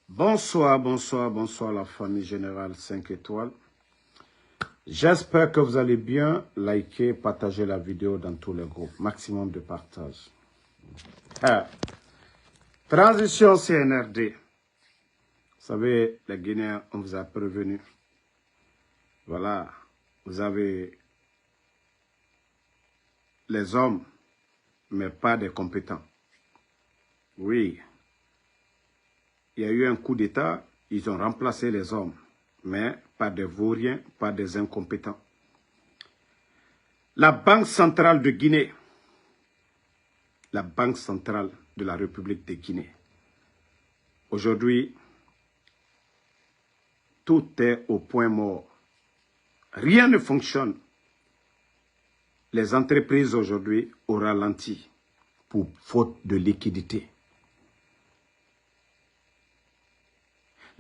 Bonsoir, bonsoir, bonsoir la famille générale 5 étoiles. J'espère que vous allez bien. Likez, partagez la vidéo dans tous les groupes. Maximum de partage. Transition CNRD. Vous savez, les Guinéens, on vous a prévenu. Voilà, vous avez les hommes, mais pas des compétents. Oui. Il y a eu un coup d'État, ils ont remplacé les hommes, mais pas des vauriens, pas des incompétents. La Banque centrale de Guinée, la Banque centrale de la République de Guinée, aujourd'hui, tout est au point mort. Rien ne fonctionne. Les entreprises aujourd'hui au ralenti pour faute de liquidité.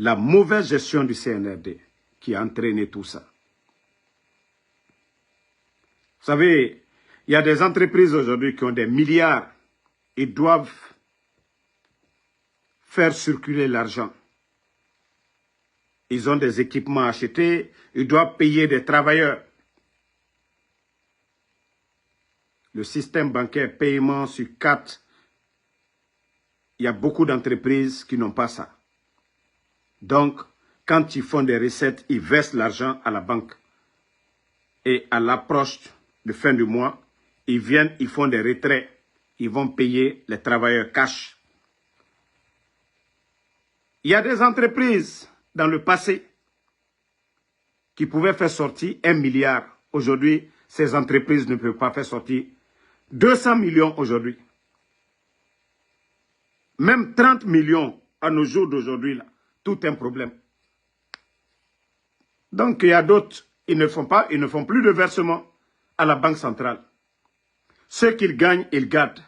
La mauvaise gestion du CNRD qui a entraîné tout ça. Vous savez, il y a des entreprises aujourd'hui qui ont des milliards. Ils doivent faire circuler l'argent. Ils ont des équipements achetés. Ils doivent payer des travailleurs. Le système bancaire, paiement sur carte, il y a beaucoup d'entreprises qui n'ont pas ça. Donc, quand ils font des recettes, ils versent l'argent à la banque. Et à l'approche de fin du mois, ils viennent, ils font des retraits. Ils vont payer les travailleurs cash. Il y a des entreprises dans le passé qui pouvaient faire sortir 1 milliard. Aujourd'hui, ces entreprises ne peuvent pas faire sortir 200 millions aujourd'hui. Même 30 millions à nos jours d'aujourd'hui, tout un problème. Donc, il y a d'autres, ils ne font plus de versement à la Banque centrale. Ce qu'ils gagnent, ils gardent.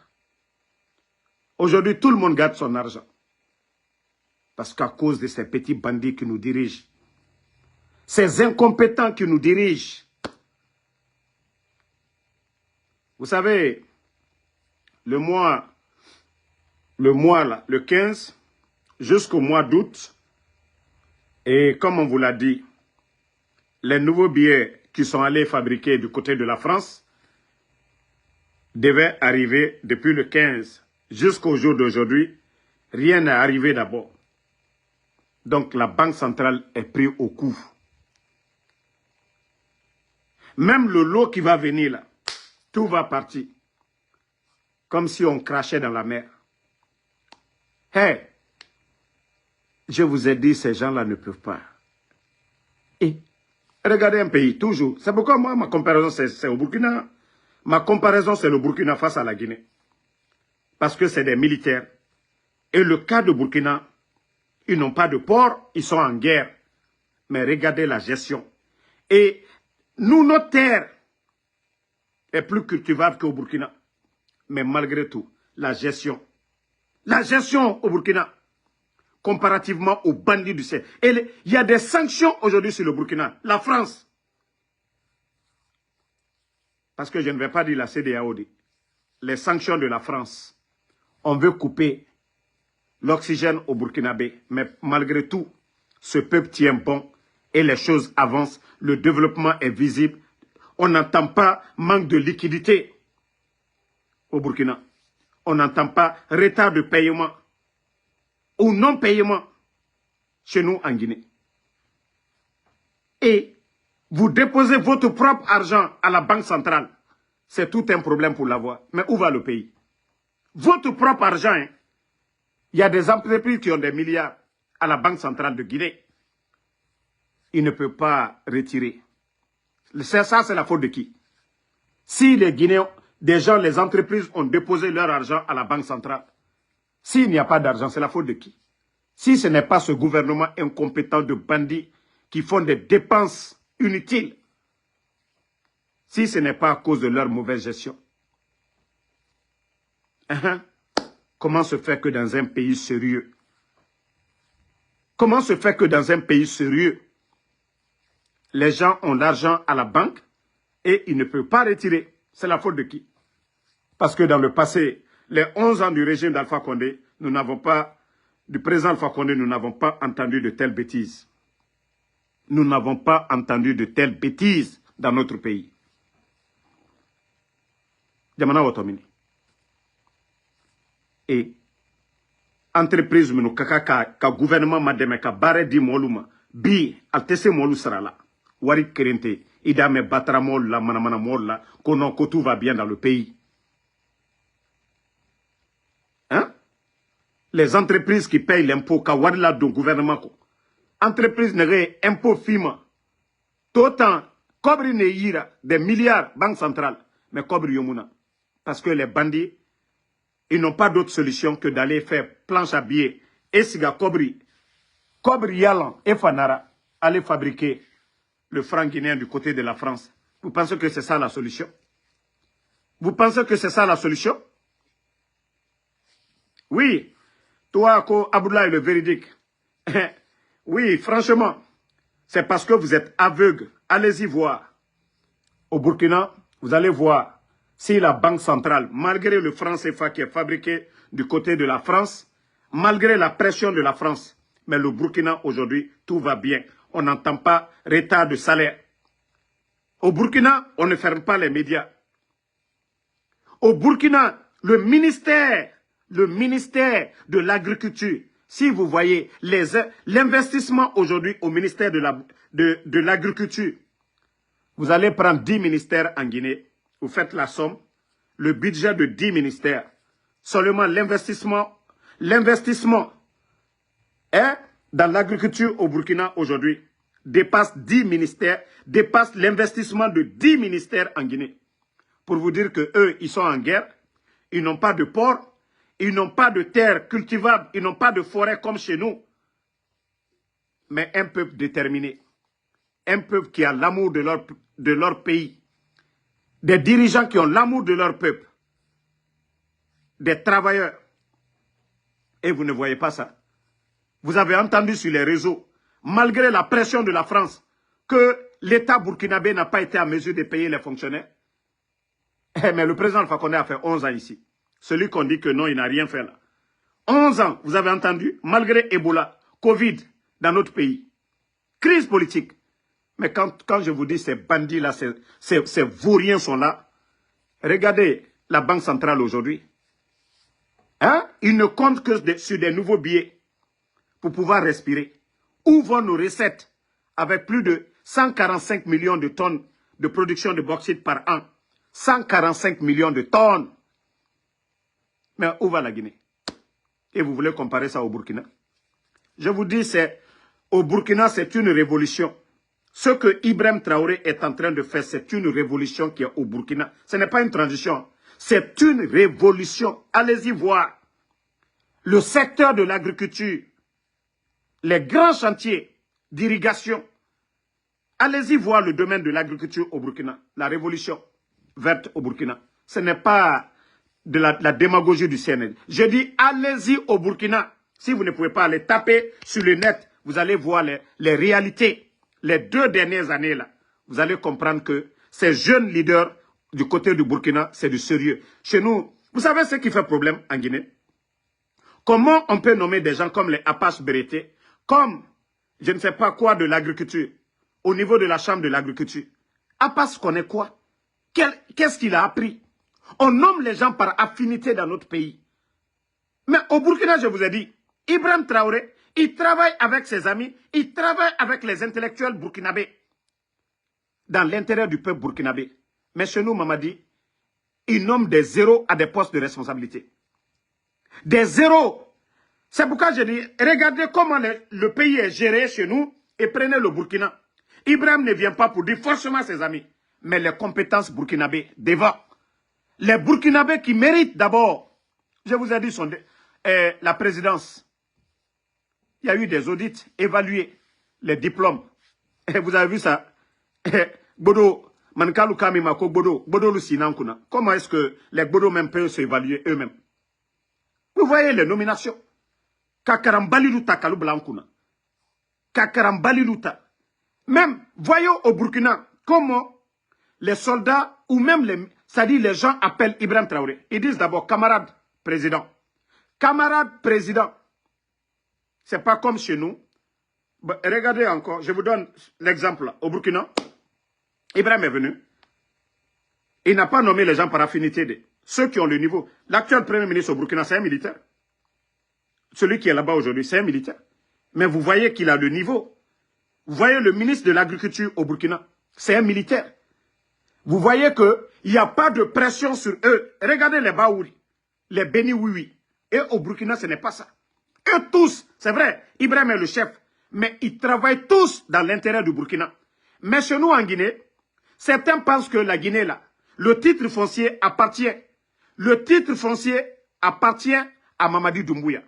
Aujourd'hui, tout le monde garde son argent. Parce qu'à cause de ces petits bandits qui nous dirigent, ces incompétents qui nous dirigent. Vous savez, le mois là, le 15 jusqu'au mois d'août, et comme on vous l'a dit, les nouveaux billets qui sont allés fabriquer du côté de la France devaient arriver depuis le 15 jusqu'au jour d'aujourd'hui. Rien n'est arrivé d'abord. Donc la Banque centrale est prise au coup. Même le lot qui va venir là, tout va partir. Comme si on crachait dans la mer. Hey, je vous ai dit, ces gens-là ne peuvent pas. Et regardez un pays, toujours. C'est pourquoi moi, ma comparaison, c'est au Burkina. Ma comparaison, c'est le Burkina face à la Guinée. Parce que c'est des militaires. Et le cas de Burkina, ils n'ont pas de port, ils sont en guerre. Mais regardez la gestion. Et nous, notre terre est plus cultivable qu'au Burkina. Mais malgré tout, la gestion au Burkina, comparativement aux bandits du ciel. Et il y a des sanctions aujourd'hui sur le Burkina. La France. Parce que je ne vais pas dire la CEDEAO. Les sanctions de la France. On veut couper l'oxygène au Burkinabé. Mais malgré tout, ce peuple tient bon et les choses avancent. Le développement est visible. On n'entend pas manque de liquidité au Burkina. On n'entend pas retard de paiement ou non-paiement chez nous en Guinée. Et vous déposez votre propre argent à la Banque centrale. C'est tout un problème pour l'avoir. Mais où va le pays? Votre propre argent, hein? Il y a des entreprises qui ont des milliards à la Banque centrale de Guinée. Ils ne peuvent pas retirer. Ça, c'est la faute de qui? Si les Guinéens, des gens, les entreprises ont déposé leur argent à la Banque centrale, s'il n'y a pas d'argent, c'est la faute de qui? Si ce n'est pas ce gouvernement incompétent de bandits qui font des dépenses inutiles, si ce n'est pas à cause de leur mauvaise gestion. Comment se fait que dans un pays sérieux, les gens ont l'argent à la banque et ils ne peuvent pas retirer? C'est la faute de qui? Parce que dans le passé, les 11 ans du régime d'Alpha Condé, nous n'avons pas du président Alpha Condé, nous n'avons pas entendu de telles bêtises. Nous n'avons pas entendu de telles bêtises dans notre pays. Jamana Watomini. Et entreprise minu ka gouvernement mademe ka bare di moluma bi altese molu sarala wari kerente idame batara mol la manamana mol la konon ko tout va bien dans le pays. Hein? Les entreprises qui payent l'impôt ka wari la don gouvernement ko. Entreprise nere impôt fima. D'autant kobri ne yira des milliards banque centrale mais kobri yomuna parce que les bandits ils n'ont pas d'autre solution que d'aller faire planche à billets et siga kobri yalan et fanara aller fabriquer le franc guinéen du côté de la France. Vous pensez que c'est ça la solution? Vous pensez que c'est ça la solution? Oui, toi, Abdoulaye, le véridique. Oui, franchement, c'est parce que vous êtes aveugle. Allez-y voir. Au Burkina, vous allez voir si la Banque centrale, malgré le franc CFA qui est fabriqué du côté de la France, malgré la pression de la France, mais le Burkina aujourd'hui, tout va bien. On n'entend pas retard de salaire. Au Burkina, on ne ferme pas les médias. Au Burkina, le ministère de l'Agriculture, si vous voyez l'investissement aujourd'hui au ministère de l'Agriculture, vous allez prendre 10 ministères en Guinée, vous faites la somme, le budget de 10 ministères, seulement l'investissement dans l'agriculture au Burkina aujourd'hui dépasse 10 ministères, dépasse l'investissement de 10 ministères en Guinée. Pour vous dire qu'eux, ils sont en guerre, ils n'ont pas de port, ils n'ont pas de terre cultivable, ils n'ont pas de forêt comme chez nous. Mais un peuple déterminé, un peuple qui a l'amour de leur pays, des dirigeants qui ont l'amour de leur peuple, des travailleurs. Et vous ne voyez pas ça. Vous avez entendu sur les réseaux, malgré la pression de la France, que l'État burkinabé n'a pas été en mesure de payer les fonctionnaires. Mais le président Alpha Condé a fait 11 ans ici. Celui qu'on dit que non, il n'a rien fait là. 11 ans, vous avez entendu, malgré Ebola, Covid dans notre pays. Crise politique. Mais quand je vous dis ces bandits-là, ces vauriens sont là, regardez la Banque centrale aujourd'hui. Hein? Ils ne comptent que sur des nouveaux billets pour pouvoir respirer. Où vont nos recettes avec plus de 145 millions de tonnes de production de bauxite par an? 145 millions de tonnes. Mais où va la Guinée? Et vous voulez comparer ça au Burkina? Je vous dis, au Burkina, c'est une révolution. Ce que Ibrahim Traoré est en train de faire, c'est une révolution qui est au Burkina. Ce n'est pas une transition. C'est une révolution. Allez-y voir. Le secteur de l'agriculture, les grands chantiers d'irrigation. Allez-y voir le domaine de l'agriculture au Burkina. La révolution verte au Burkina. Ce n'est pas de la démagogie du CNL. Je dis, allez-y au Burkina. Si vous ne pouvez pas aller taper sur le net, vous allez voir les réalités. Les 2 dernières années, là, vous allez comprendre que ces jeunes leaders du côté du Burkina, c'est du sérieux. Chez nous, vous savez ce qui fait problème en Guinée? Comment on peut nommer des gens comme les Apache Bérété, comme je ne sais pas quoi de l'agriculture, au niveau de la chambre de l'agriculture? Apache connaît quoi? Qu'est-ce qu'il a appris? On nomme les gens par affinité dans notre pays. Mais au Burkina, je vous ai dit, Ibrahim Traoré, il travaille avec ses amis, il travaille avec les intellectuels burkinabés dans l'intérêt du peuple burkinabé. Mais chez nous, Mamadi, il nomme des zéros à des postes de responsabilité. Des zéros. C'est pourquoi je dis, regardez comment le pays est géré chez nous et prenez le Burkina. Ibrahim ne vient pas pour dire forcément ses amis, mais les compétences burkinabées devant. Les Burkinabés qui méritent d'abord, je vous ai dit, la présidence. Il y a eu des audits, évalués, les diplômes. Et vous avez vu ça? Bodo, Mankalu Kamimako, Bodo Lusinankuna. Comment est-ce que les Bodo même peuvent s'évaluer eux-mêmes? Vous voyez les nominations. Kakarambaliluta Kalu Blankuna. Kakarambaliluta. Même, voyons au Burkina, comment les soldats, ou même c'est-à-dire les gens appellent Ibrahim Traoré. Ils disent d'abord camarade président. Camarade président. Ce n'est pas comme chez nous. Bah, regardez encore, je vous donne l'exemple. Au Burkina, Ibrahim est venu. Il n'a pas nommé les gens par affinité. Ceux qui ont le niveau. L'actuel premier ministre au Burkina, c'est un militaire. Celui qui est là-bas aujourd'hui, c'est un militaire. Mais vous voyez qu'il a le niveau. Vous voyez le ministre de l'Agriculture au Burkina, c'est un militaire. Vous voyez qu'il n'y a pas de pression sur eux. Regardez les Baouri, les Beni Oui. Et au Burkina, ce n'est pas ça. Eux tous, c'est vrai, Ibrahim est le chef, mais ils travaillent tous dans l'intérêt du Burkina. Mais chez nous en Guinée, certains pensent que la Guinée, là, le titre foncier appartient. Le titre foncier appartient à Mamadi Doumbouya.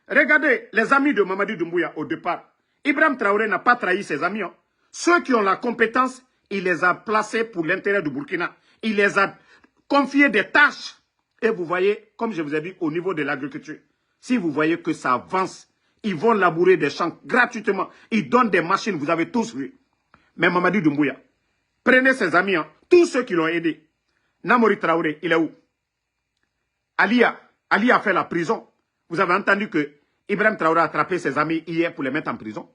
Regardez les amis de Mamadi Doumbouya au départ. Ibrahim Traoré n'a pas trahi ses amis. Hein. Ceux qui ont la compétence, il les a placés pour l'intérêt du Burkina. Il les a confiés des tâches. Et vous voyez, comme je vous ai dit, au niveau de l'agriculture, si vous voyez que ça avance, ils vont labourer des champs gratuitement. Ils donnent des machines, vous avez tous vu. Mais Mamadi Doumbouya, prenez ses amis, hein, tous ceux qui l'ont aidé. Namori Traoré, il est où? Ali a fait la prison. Vous avez entendu que Ibrahim Traoré a attrapé ses amis hier pour les mettre en prison.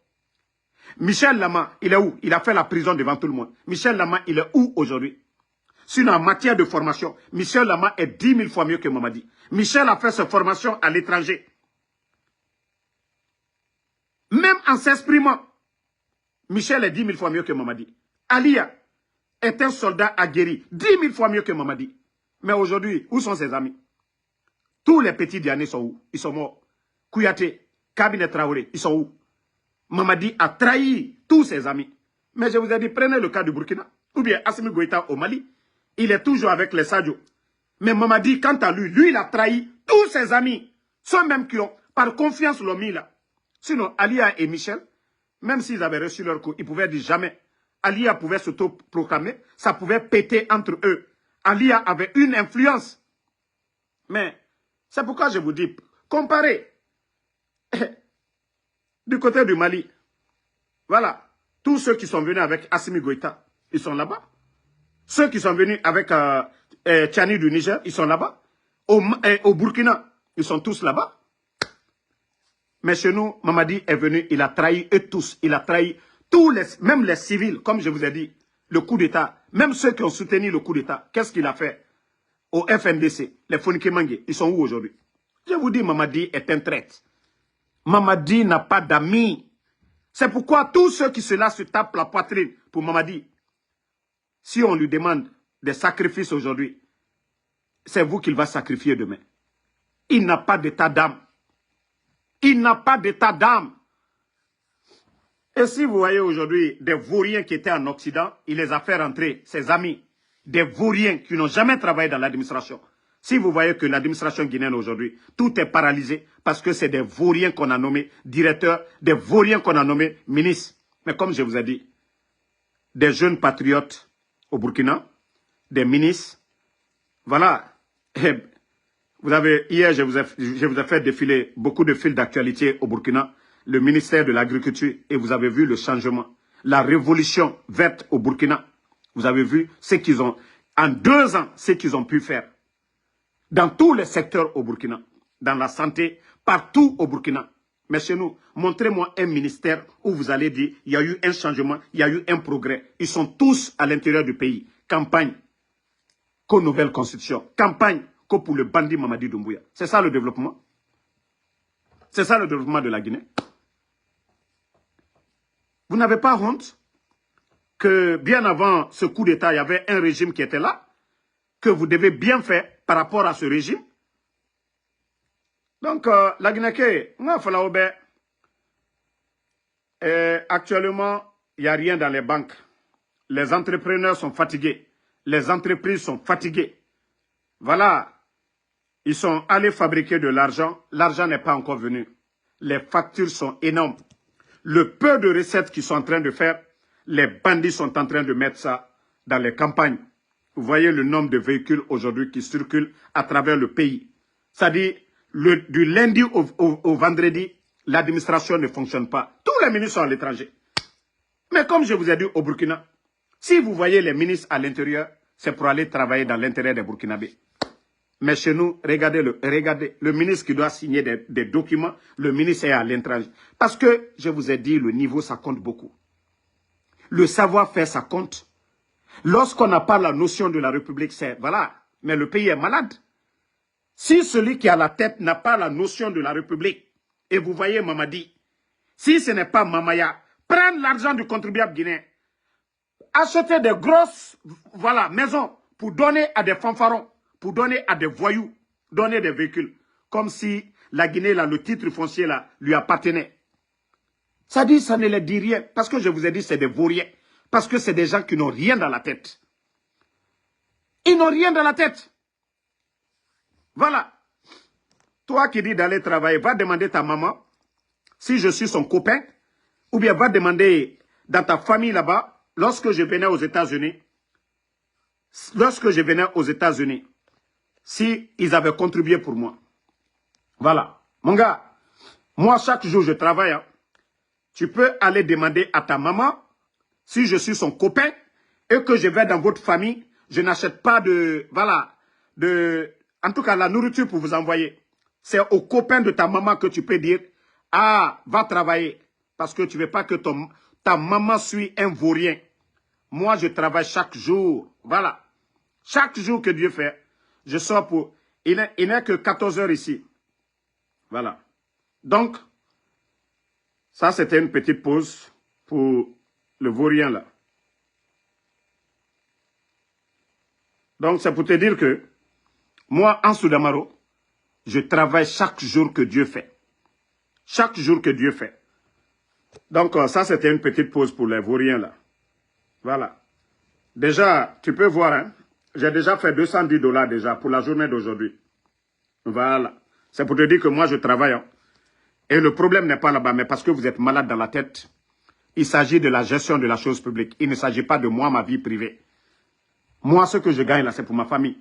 Michel Lama, il est où? Il a fait la prison devant tout le monde. Michel Lama, il est où aujourd'hui? Sinon, en matière de formation, Michel Lama est 10 000 fois mieux que Mamadi. Michel a fait sa formation à l'étranger. Même en s'exprimant, Michel est 10 000 fois mieux que Mamadi. Alia est un soldat aguerri, 10 000 fois mieux que Mamadi. Mais aujourd'hui, où sont ses amis? Tous les petits Dianés sont où? Ils sont morts. Kouyaté, Kabinet Traoré, ils sont où? Mamadi a trahi tous ses amis. Mais je vous ai dit, prenez le cas du Burkina. Ou bien Assimi Goïta au Mali. Il est toujours avec les Sadio. Mais Mamadi, quant à lui, il a trahi tous ses amis. Ceux même qui ont, par confiance, l'ont mis là. Sinon, Alia et Michel, même s'ils avaient reçu leur coup, ils pouvaient dire jamais. Alia pouvait s'auto-proclamer. Ça pouvait péter entre eux. Alia avait une influence. Mais, c'est pourquoi je vous dis, comparez. Du côté du Mali, voilà, tous ceux qui sont venus avec Assimi Goïta, ils sont là-bas. Ceux qui sont venus avec Tchani du Niger, ils sont là-bas. Au Burkina, ils sont tous là-bas. Mais chez nous, Mamadi est venu, il a trahi eux tous. Il a trahi tous même les civils, comme je vous ai dit, le coup d'État. Même ceux qui ont soutenu le coup d'État, qu'est-ce qu'il a fait? Au FNDC, les Fonike Mangé, ils sont où aujourd'hui? Je vous dis, Mamadi est un traître. Mamadi n'a pas d'amis. C'est pourquoi tous ceux qui se tapent la poitrine pour Mamadi, si on lui demande des sacrifices aujourd'hui, c'est vous qu'il va sacrifier demain. Il n'a pas d'état d'âme. Il n'a pas d'état d'âme. Et si vous voyez aujourd'hui des vauriens qui étaient en Occident, il les a fait rentrer, ses amis, des vauriens qui n'ont jamais travaillé dans l'administration. Si vous voyez que l'administration guinéenne aujourd'hui, tout est paralysé parce que c'est des vauriens qu'on a nommés directeurs, des vauriens qu'on a nommés ministres. Mais comme je vous ai dit, des jeunes patriotes au Burkina, des ministres, voilà. Vous avez, hier, je vous ai fait défiler beaucoup de fils d'actualité au Burkina, le ministère de l'Agriculture, et vous avez vu le changement, la révolution verte au Burkina. Vous avez vu ce qu'ils ont, en 2 ans, ce qu'ils ont pu faire. Dans tous les secteurs au Burkina, dans la santé, partout au Burkina. Mais chez nous, montrez-moi un ministère où vous allez dire, il y a eu un changement, il y a eu un progrès. Ils sont tous à l'intérieur du pays. Campagne, qu'aux nouvelles constitutions. Campagne, que pour le bandit Mamadi Doumbouya. C'est ça le développement. C'est ça le développement de la Guinée. Vous n'avez pas honte que bien avant ce coup d'État, il y avait un régime qui était là, que vous devez bien faire par rapport à ce régime. Donc, la Guinée, actuellement, il n'y a rien dans les banques. Les entrepreneurs sont fatigués. Les entreprises sont fatiguées. Voilà. Ils sont allés fabriquer de l'argent. L'argent n'est pas encore venu. Les factures sont énormes. Le peu de recettes qu'ils sont en train de faire, les bandits sont en train de mettre ça dans les campagnes. Vous voyez le nombre de véhicules aujourd'hui qui circulent à travers le pays. C'est-à-dire, du lundi au vendredi, l'administration ne fonctionne pas. Tous les ministres sont à l'étranger. Mais comme je vous ai dit au Burkina, si vous voyez les ministres à l'intérieur, c'est pour aller travailler dans l'intérêt des Burkinabés. Mais chez nous, regardez, le ministre qui doit signer des documents, le ministre est à l'étranger. Parce que, je vous ai dit, le niveau, ça compte beaucoup. Le savoir-faire, ça compte. Lorsqu'on n'a pas la notion de la République, c'est, voilà, mais le pays est malade. Si celui qui a la tête n'a pas la notion de la République, et vous voyez Mamadi, si ce n'est pas Mamaya, prendre l'argent du contribuable guinéen, acheter des grosses, voilà, maisons pour donner à des fanfarons, pour donner à des voyous, donner des véhicules, comme si la Guinée, là, le titre foncier, là, lui appartenait. Ça dit, ça ne les dit rien, parce que je vous ai dit, c'est des vauriens, parce que c'est des gens qui n'ont rien dans la tête. Ils n'ont rien dans la tête. Voilà. Toi qui dis d'aller travailler, va demander ta maman, si je suis son copain, ou bien va demander dans ta famille là-bas, lorsque je venais aux États-Unis, si ils avaient contribué pour moi. Voilà. Mon gars, moi chaque jour je travaille. Hein. Tu peux aller demander à ta maman, si je suis son copain, et que je vais dans votre famille, je n'achète pas de, voilà, en tout cas la nourriture pour vous envoyer. C'est aux copains de ta maman que tu peux dire, ah, va travailler. Parce que tu ne veux pas que ta maman suit un vaurien. Moi, je travaille chaque jour. Voilà. Chaque jour que Dieu fait, je sors pour... Il n'est que 14 heures ici. Voilà. Donc, ça, c'était une petite pause pour le vaurien là. Donc, c'est pour te dire que moi, en Soudamaro, je travaille chaque jour que Dieu fait. Chaque jour que Dieu fait. Donc, ça, c'était une petite pause pour les vauriens là. Voilà. Déjà, tu peux voir, hein, j'ai déjà fait 210 $ déjà pour la journée d'aujourd'hui. Voilà. C'est pour te dire que moi, je travaille. Hein. Et le problème n'est pas là-bas, mais parce que vous êtes malade dans la tête. Il s'agit de la gestion de la chose publique. Il ne s'agit pas de moi, ma vie privée. Moi, ce que je gagne là, c'est pour ma famille.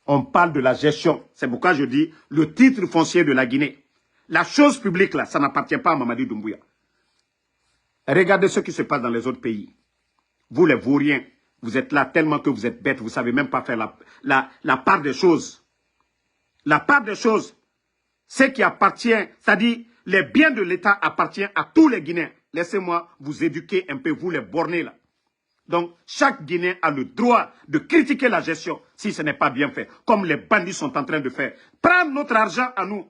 On parle de la gestion. C'est pourquoi je dis le titre foncier de la Guinée. La chose publique là, ça n'appartient pas à Mamadi Doumbouya. Regardez ce qui se passe dans les autres pays. Vous les vauriens, vous êtes là tellement que vous êtes bêtes, vous ne savez même pas faire la part des choses. La part des choses, ce qui appartient, c'est-à-dire les biens de l'État appartiennent à tous les Guinéens. Laissez-moi vous éduquer un peu, vous les bornés là. Donc, chaque Guinéen a le droit de critiquer la gestion si ce n'est pas bien fait, comme les bandits sont en train de faire. Prendre notre argent à nous.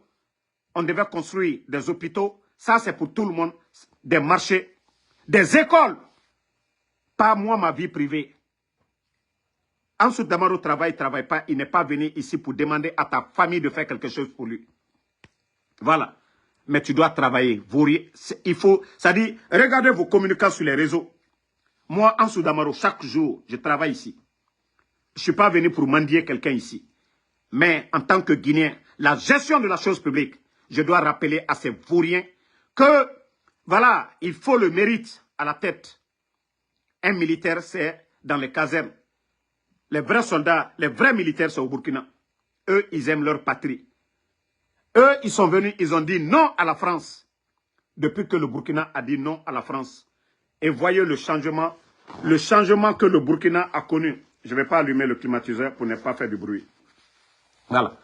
On devait construire des hôpitaux, ça c'est pour tout le monde, des marchés, des écoles. Pas moi, ma vie privée. Ensuite, Damaro travaille pas. Il n'est pas venu ici pour demander à ta famille de faire quelque chose pour lui. Voilà. Mais tu dois travailler. Il faut, c'est-à-dire, regardez vos communicants sur les réseaux. Moi, en Soudamaro, chaque jour, je travaille ici. Je ne suis pas venu pour mendier quelqu'un ici. Mais en tant que Guinéen, la gestion de la chose publique, je dois rappeler à ces vauriens que, voilà, il faut le mérite à la tête. Un militaire, c'est dans les casernes. Les vrais soldats, les vrais militaires, c'est au Burkina. Eux, ils aiment leur patrie. Eux, ils sont venus, ils ont dit non à la France. Depuis que le Burkina a dit non à la France. Et voyez le changement que le Burkina a connu. Je ne vais pas allumer le climatiseur pour ne pas faire du bruit. Voilà.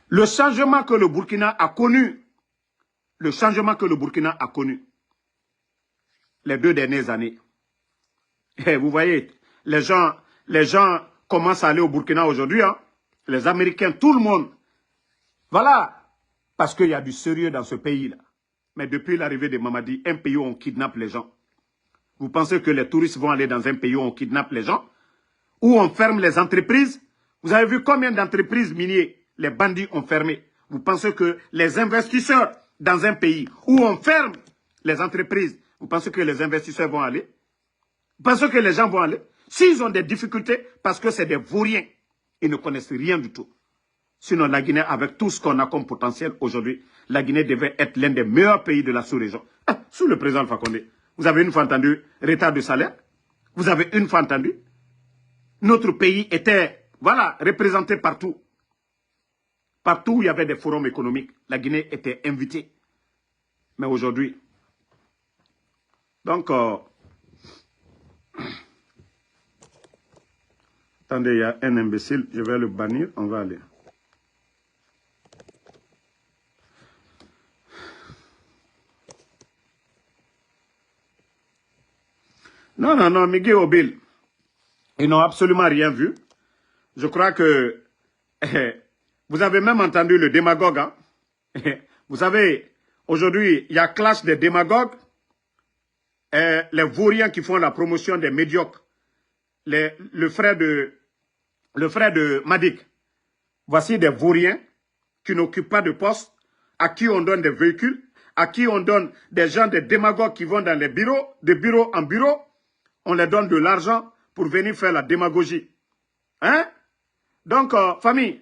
Le changement que le Burkina a connu. Le changement que le Burkina a connu. Les 2 dernières années. Et vous voyez, les gens commencent à aller au Burkina aujourd'hui. Hein? Les Américains, tout le monde. Voilà. Parce qu'il y a du sérieux dans ce pays-là. Mais depuis l'arrivée de Mamadi, un pays où on kidnappe les gens. Vous pensez que les touristes vont aller dans un pays où on kidnappe les gens? Où on ferme les entreprises? Vous avez vu combien d'entreprises minières les bandits ont fermées? Vous pensez que les investisseurs dans un pays où on ferme les entreprises, vous pensez que les investisseurs vont aller? Vous pensez que les gens vont aller? S'ils ont des difficultés, parce que c'est des vauriens, ils ne connaissent rien du tout. Sinon, la Guinée, avec tout ce qu'on a comme potentiel aujourd'hui, la Guinée devait être l'un des meilleurs pays de la sous-région. Ah, sous le président Alpha Condé. Vous avez une fois entendu retard de salaire? Vous avez une fois entendu? Notre pays était, voilà, représenté partout. Partout où il y avait des forums économiques, la Guinée était invitée. Mais aujourd'hui, donc, attendez, il y a un imbécile, je vais le bannir, on va aller. Non, non, non, Miguel Obil, ils n'ont absolument rien vu. Je crois que vous avez même entendu le démagogue. Hein? Vous savez, aujourd'hui, il y a clash des démagogues, les vauriens qui font la promotion des médiocres, le frère de Madik. Voici des vauriens qui n'occupent pas de poste, à qui on donne des véhicules, à qui on donne des gens, des démagogues qui vont dans les bureaux, de bureau en bureau, on leur donne de l'argent pour venir faire la démagogie. Hein? Donc, famille,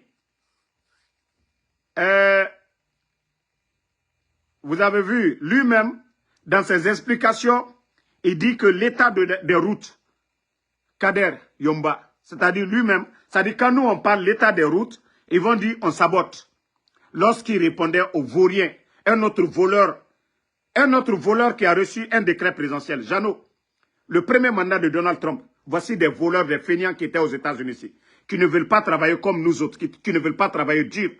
vous avez vu, lui-même, dans ses explications, il dit que l'état des routes, Kader Yomba, c'est-à-dire lui-même, c'est-à-dire quand nous on parle l'état des routes, ils vont dire on sabote. Lorsqu'il répondait aux vauriens, un autre voleur qui a reçu un décret présidentiel, Jeannot, le premier mandat de Donald Trump, voici des voleurs, des feignants qui étaient aux États-Unis ici, qui ne veulent pas travailler comme nous autres, qui ne veulent pas travailler dur,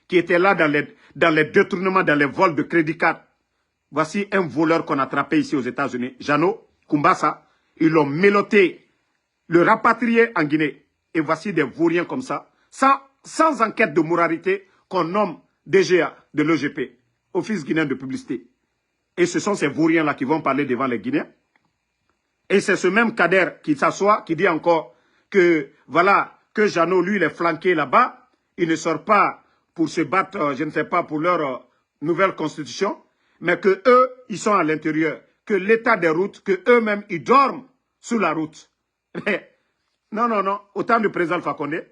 qui étaient là dans les détournements, dans les vols de crédit card. Voici un voleur qu'on a attrapé ici aux États-Unis, Jeannot Kumbasa, ils l'ont méloté, le rapatrié en Guinée. Et voici des vauriens comme ça, sans enquête de moralité, qu'on nomme DGA de l'OGP, Office guinéen de publicité. Et ce sont ces vauriens-là qui vont parler devant les Guinéens. Et c'est ce même Kader qui s'assoit, qui dit encore que, voilà, que Jeannot, lui, il est flanqué là-bas. Il ne sort pas pour se battre, je ne sais pas, pour leur nouvelle constitution, mais que eux, ils sont à l'intérieur. Que l'état des routes, que eux-mêmes, ils dorment sous la route. Non, non, non. Au temps du président Fakonde,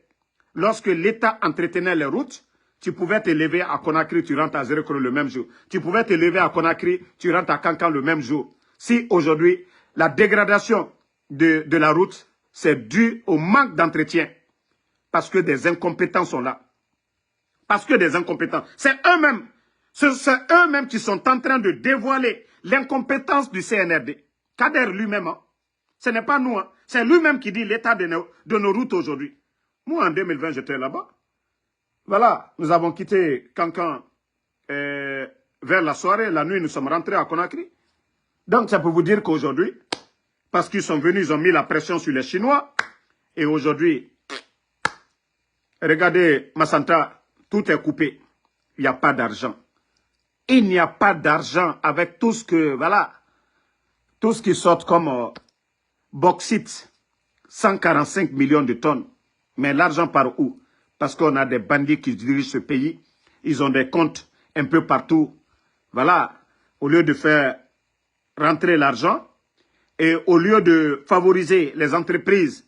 lorsque l'État entretenait les routes, tu pouvais te lever à Conakry, tu rentres à Zérekro le même jour. Tu pouvais te lever à Conakry, tu rentres à Kankan le même jour. Si aujourd'hui, la dégradation de la route, c'est dû au manque d'entretien. Parce que des incompétents sont là. Parce que des incompétents. C'est eux-mêmes qui sont en train de dévoiler l'incompétence du CNRD. Kader lui-même, hein. Ce n'est pas nous, hein. C'est lui-même qui dit l'état de nos routes aujourd'hui. Moi, en 2020, j'étais là-bas. Voilà, nous avons quitté Kankan vers la soirée. La nuit, nous sommes rentrés à Conakry. Donc, ça peut vous dire qu'aujourd'hui, parce qu'ils sont venus, ils ont mis la pression sur les Chinois. Et aujourd'hui, regardez, Massanta, tout est coupé. Il n'y a pas d'argent. Il n'y a pas d'argent avec tout ce que, voilà, tout ce qui sort comme bauxite, 145 millions de tonnes. Mais l'argent part où? Parce qu'on a des bandits qui dirigent ce pays. Ils ont des comptes un peu partout. Voilà, au lieu de faire rentrer l'argent et au lieu de favoriser les entreprises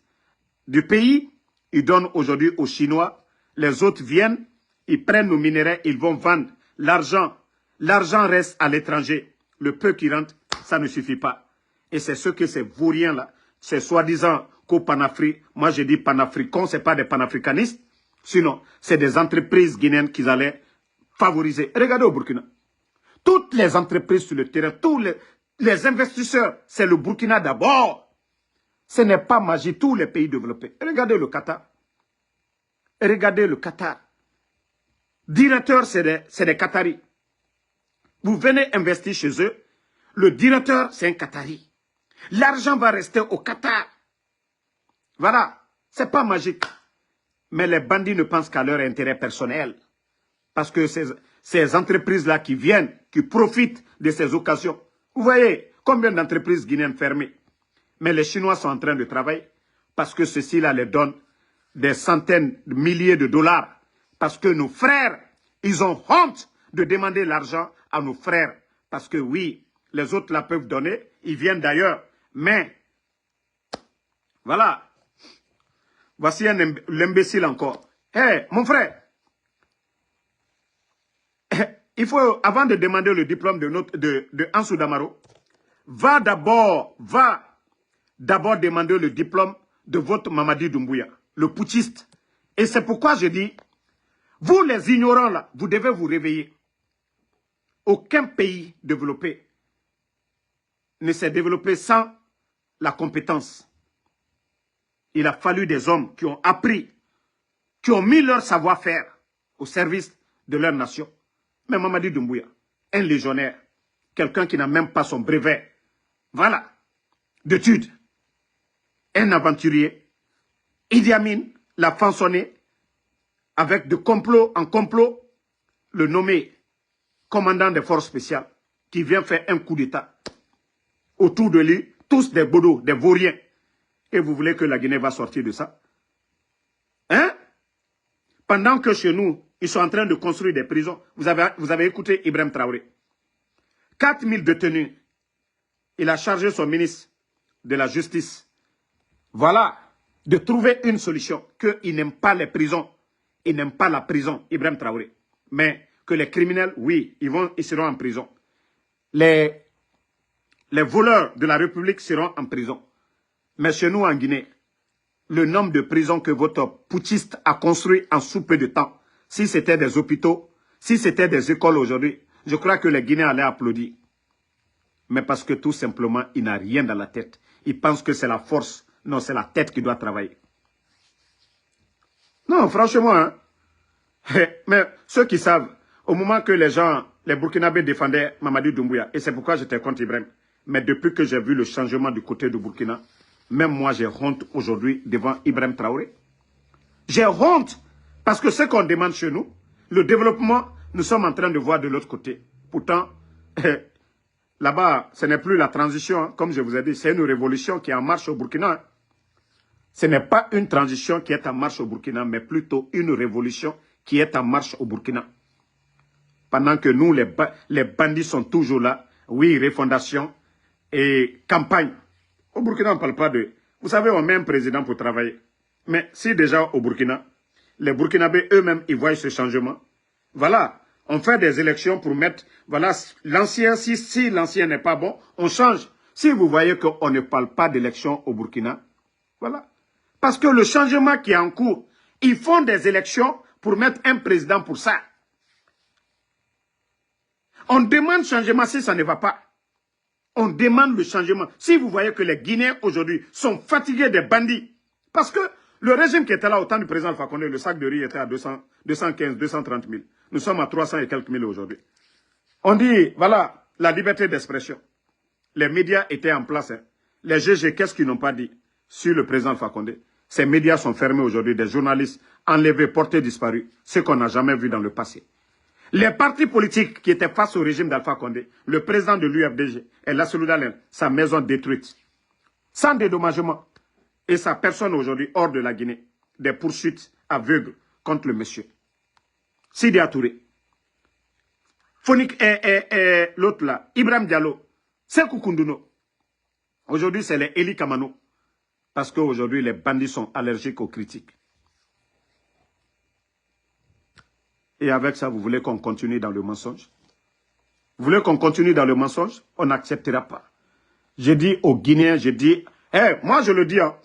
du pays, ils donnent aujourd'hui aux Chinois. Les autres viennent, ils prennent nos minéraux, ils vont vendre l'argent. L'argent reste à l'étranger. Le peu qui rentre, ça ne suffit pas. Et c'est ce que ces vauriens-là, ces soi-disant co-panafricains, moi je dis panafricains, ce n'est pas des panafricanistes, sinon c'est des entreprises guinéennes qu'ils allaient favoriser. Regardez au Burkina. Toutes les entreprises sur le terrain, tous les investisseurs, c'est le Burkina d'abord. Ce n'est pas magique, tous les pays développés. Regardez le Qatar. Regardez le Qatar. Directeur, c'est des Qataris. Vous venez investir chez eux, le directeur, c'est un Qatari. L'argent va rester au Qatar. Voilà, c'est pas magique. Mais les bandits ne pensent qu'à leur intérêt personnel. Parce que ces entreprises-là qui viennent, qui profitent de ces occasions. Vous voyez combien d'entreprises guinéennes fermées. Mais les Chinois sont en train de travailler parce que ceci-là les donne des centaines de milliers de dollars. Parce que nos frères, ils ont honte de demander l'argent à nos frères. Parce que oui, les autres la peuvent donner, ils viennent d'ailleurs. Mais, voilà, voici l'imbécile encore. Hé, mon frère, il faut, avant de demander le diplôme de Ansou Damaro, va d'abord demander le diplôme de votre Mamadi Doumbouya, le putschiste. Et c'est pourquoi je dis, vous les ignorants là, vous devez vous réveiller. Aucun pays développé ne s'est développé sans la compétence. Il a fallu des hommes qui ont appris, qui ont mis leur savoir-faire au service de leur nation. Mais Mamadi Doumbouya, un légionnaire, quelqu'un qui n'a même pas son brevet. Voilà. d'études. Un aventurier. Idi Amin l'a façonné avec de complot en complot, le nommé commandant des forces spéciales qui vient faire un coup d'État. Autour de lui, tous des bodos, des vauriens. Et vous voulez que la Guinée va sortir de ça? Hein? Pendant que chez nous, ils sont en train de construire des prisons. Vous avez écouté Ibrahim Traoré. 4000 détenus. Il a chargé son ministre de la Justice. Voilà, de trouver une solution. Qu'il n'aime pas les prisons. Il n'aime pas la prison, Ibrahim Traoré. Mais que les criminels, oui, ils seront en prison. Les voleurs de la République seront en prison. Mais chez nous, en Guinée, le nombre de prisons que votre putschiste a construit en sous peu de temps, si c'était des hôpitaux, si c'était des écoles aujourd'hui, je crois que les Guinéens allaient applaudir. Mais parce que tout simplement, il n'a rien dans la tête. Il pense que c'est la force. Non, c'est la tête qui doit travailler. Non, franchement, hein. Mais ceux qui savent, au moment que les gens, les Burkinabés défendaient Mamadou Doumbouya, et c'est pourquoi j'étais contre Ibrahim, mais depuis que j'ai vu le changement du côté du Burkina, même moi j'ai honte aujourd'hui devant Ibrahim Traoré. J'ai honte parce que ce qu'on demande chez nous, le développement, nous sommes en train de voir de l'autre côté. Pourtant, là-bas, ce n'est plus la transition, hein, comme je vous ai dit, c'est une révolution qui est en marche au Burkina. Hein. Ce n'est pas une transition qui est en marche au Burkina, mais plutôt une révolution qui est en marche au Burkina. Pendant que nous, les bandits sont toujours là. Oui, refondation et campagne. Au Burkina, on ne parle pas de... Vous savez, on met un président pour travailler. Mais si déjà au Burkina, les Burkinabés eux-mêmes, ils voient ce changement. Voilà, on fait des élections pour mettre... Voilà, l'ancien, si l'ancien n'est pas bon, on change. Si vous voyez qu'on ne parle pas d'élections au Burkina, voilà. Parce que le changement qui est en cours, ils font des élections pour mettre un président pour ça. On demande changement si ça ne va pas. On demande le changement. Si vous voyez que les Guinéens aujourd'hui sont fatigués des bandits, parce que le régime qui était là au temps du président Alpha Condé, le sac de riz était à 215, 230 000. Nous sommes à 300 et quelques mille aujourd'hui. On dit, voilà, la liberté d'expression. Les médias étaient en place. Hein. Les GG, qu'est-ce qu'ils n'ont pas dit sur le président Alpha Condé? Ces médias sont fermés aujourd'hui, des journalistes enlevés, portés, disparus. Ce qu'on n'a jamais vu dans le passé. Les partis politiques qui étaient face au régime d'Alpha Condé, le président de l'UFDG et Lassou Dalen, sa maison détruite, sans dédommagement, et sa personne aujourd'hui hors de la Guinée, des poursuites aveugles contre le monsieur. Sidi Touré, Fonik et l'autre là, Ibrahim Diallo, Sekou Kounduno. Aujourd'hui, c'est les Eli Kamano, parce qu'aujourd'hui, les bandits sont allergiques aux critiques. Et avec ça, vous voulez qu'on continue dans le mensonge? Vous voulez qu'on continue dans le mensonge? On n'acceptera pas. Je dis aux Guinéens, je dis... moi, je le dis. Hein,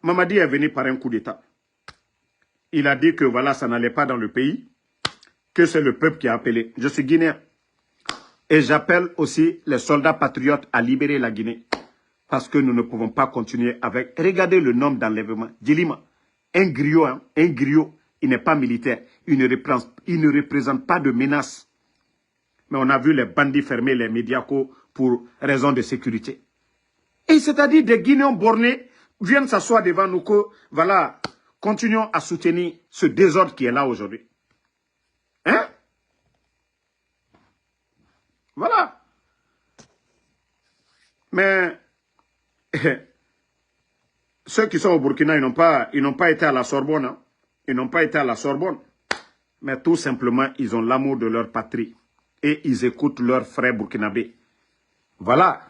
Mamadi est venu par un coup d'État. Il a dit que voilà, ça n'allait pas dans le pays, que c'est le peuple qui a appelé. Je suis Guinéen. Et j'appelle aussi les soldats patriotes à libérer la Guinée. Parce que nous ne pouvons pas continuer avec... Regardez le nombre d'enlèvements. Djilima, un griot, hein, un griot. Il n'est pas militaire. Il ne représente pas de menace. Mais on a vu les bandits fermer les médias pour raison de sécurité. Et c'est-à-dire des Guinéens bornés viennent s'asseoir devant nous que, voilà, continuons à soutenir ce désordre qui est là aujourd'hui. Hein? Voilà. Mais ceux qui sont au Burkina, ils n'ont pas été à la Sorbonne. Hein? Ils n'ont pas été à la Sorbonne. Mais tout simplement, ils ont l'amour de leur patrie. Et ils écoutent leurs frères burkinabés. Voilà.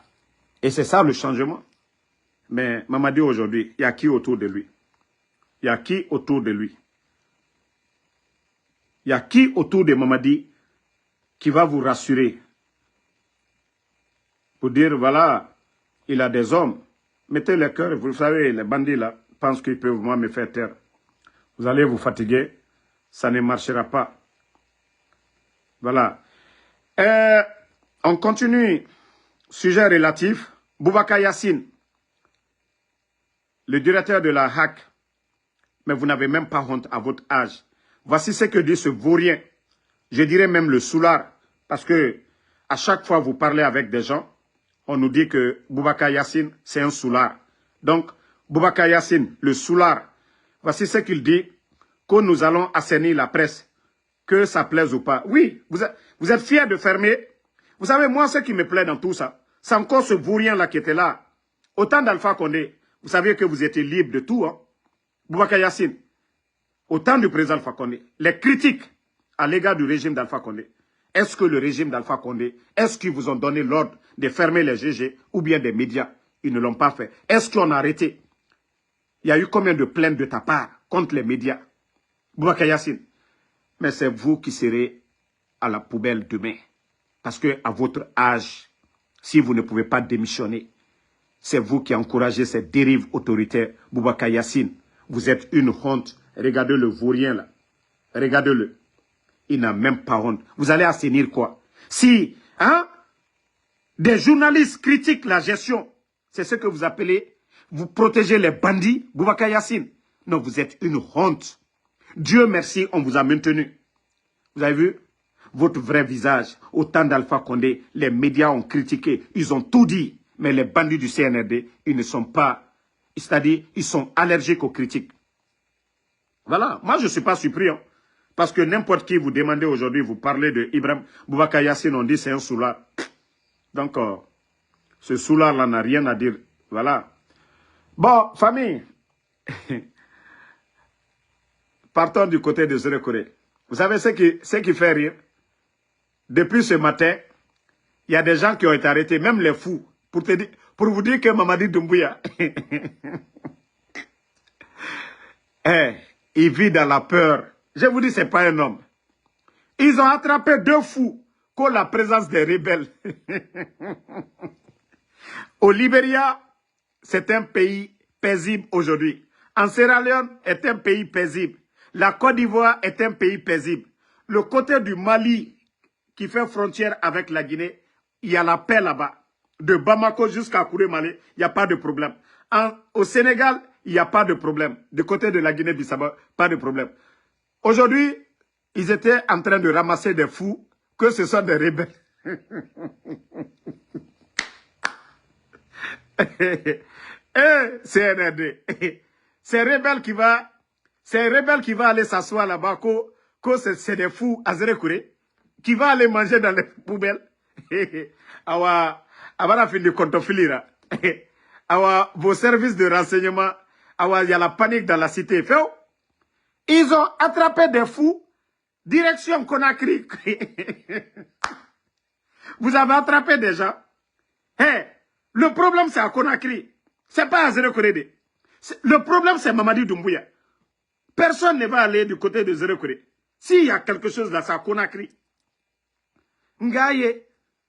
Et c'est ça le changement. Mais Mamadi aujourd'hui, il y a qui autour de lui? Il y a qui autour de lui? Il y a qui autour de Mamadi qui va vous rassurer? Pour dire, voilà, il a des hommes. Mettez le cœur, vous savez, les bandits là, pensent qu'ils peuvent moi me faire taire. Vous allez vous fatiguer, ça ne marchera pas. Voilà. On continue. Sujet relatif. Boubacar Yassine, le directeur de la HAC. Mais vous n'avez même pas honte à votre âge. Voici ce que dit ce vaurien. Je dirais même le soulard. Parce que à chaque fois vous parlez avec des gens, on nous dit que Boubacar Yassine, c'est un soulard. Donc, Boubacar Yassine, le soulard, voici ce qu'il dit, que nous allons assainir la presse, que ça plaise ou pas. Oui, vous êtes fiers de fermer. Vous savez, moi, ce qui me plaît dans tout ça, c'est encore ce bourrien-là qui était là. Au temps d'Alpha Condé, vous saviez que vous étiez libre de tout, hein. Boubacar Yassine, au temps du président Alpha Condé, les critiques à l'égard du régime d'Alpha Condé, est-ce que le régime d'Alpha Condé, est-ce qu'ils vous ont donné l'ordre de fermer les GG ou bien des médias? Ils ne l'ont pas fait. Est-ce qu'ils ont arrêté? Il y a eu combien de plaintes de ta part contre les médias? Boubacar Yassine, mais c'est vous qui serez à la poubelle demain. Parce que à votre âge, si vous ne pouvez pas démissionner, c'est vous qui encouragez cette dérive autoritaire. Boubacar Yassine, vous êtes une honte. Regardez le vaurien là. Regardez-le. Il n'a même pas honte. Vous allez assainir quoi? Si, hein, des journalistes critiquent la gestion, c'est ce que vous appelez, vous protégez les bandits, Boubacar Yassine. Non, vous êtes une honte. Dieu merci, on vous a maintenu. Vous avez vu votre vrai visage? Au temps d'Alpha Condé, les médias ont critiqué, ils ont tout dit. Mais les bandits du CNRD, ils ne sont pas, c'est-à-dire, ils sont allergiques aux critiques. Voilà, moi je ne suis pas surpris, hein, parce que n'importe qui vous demandez aujourd'hui, vous parlez de Ibrahim Boubacar Yassine, on dit c'est un soulard. Donc, ce soulard-là n'a rien à dire. Voilà. Bon, famille, partons du côté de Zérekoré. Vous savez ce qui fait rire? Depuis ce matin, il y a des gens qui ont été arrêtés, même les fous, pour vous dire que Mamadi Doumbouya, il vit dans la peur. Je vous dis, ce n'est pas un homme. Ils ont attrapé 2 fous contre la présence des rebelles. Au Libéria, c'est un pays paisible aujourd'hui. En Sierra Leone est un pays paisible. La Côte d'Ivoire est un pays paisible. Le côté du Mali, qui fait frontière avec la Guinée, il y a la paix là-bas. De Bamako jusqu'à Kouré-Malé, il n'y a pas de problème. Au Sénégal, il n'y a pas de problème. Du côté de la Guinée-Bissau, pas de problème. Aujourd'hui, ils étaient en train de ramasser des fous, que ce soit des rebelles. CNRD. C'est un rebelle qui va aller s'asseoir là-bas, que c'est des fous à Zérekoré, qui va aller manger dans les poubelles. Avant fin de contofilira. Vos services de renseignement, il y a la panique dans la cité. Ils ont attrapé des fous, direction Conakry. Vous avez attrapé des gens. Le problème, c'est à Conakry. C'est pas à Zérekoré. Le problème, c'est Mamadi Doumbouya. Personne ne va aller du côté de Zérekoré. S'il y a quelque chose là, c'est à Conakry. Ngaye,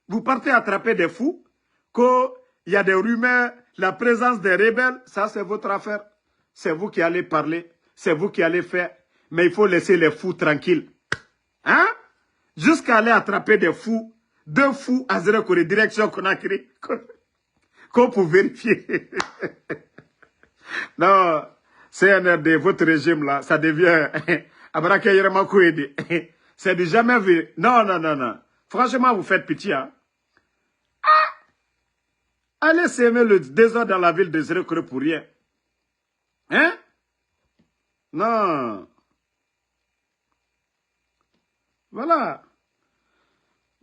vous partez attraper des fous, qu'il y a des rumeurs, la présence des rebelles, ça c'est votre affaire. C'est vous qui allez parler, c'est vous qui allez faire. Mais il faut laisser les fous tranquilles. Hein? Jusqu'à aller attraper des fous, 2 fous à Zérekoré, direction Conakry. Qu'on peut vérifier. Non, CNRD, votre régime là, ça devient c'est du jamais vu. Non, non, non, non. Franchement, vous faites pitié. Hein? Allez s'aimer le désordre dans la ville de Zérekoré pour rien. Hein? Non. Voilà.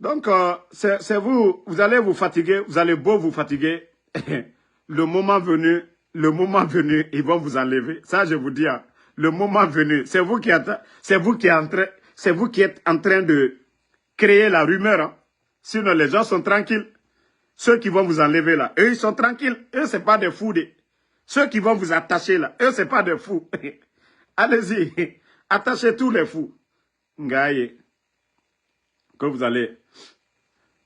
Donc, c'est vous, vous allez vous fatiguer, vous allez beau vous fatiguer. Le moment venu, ils vont vous enlever. Ça, je vous dis, hein, le moment venu, c'est vous qui êtes en train de créer la rumeur. Hein. Sinon, les gens sont tranquilles. Ceux qui vont vous enlever là, eux, ils sont tranquilles. Eux, c'est pas des fous. Ceux qui vont vous attacher là, eux, c'est pas des fous. Allez-y, attachez tous les fous. Ngaye, que vous allez.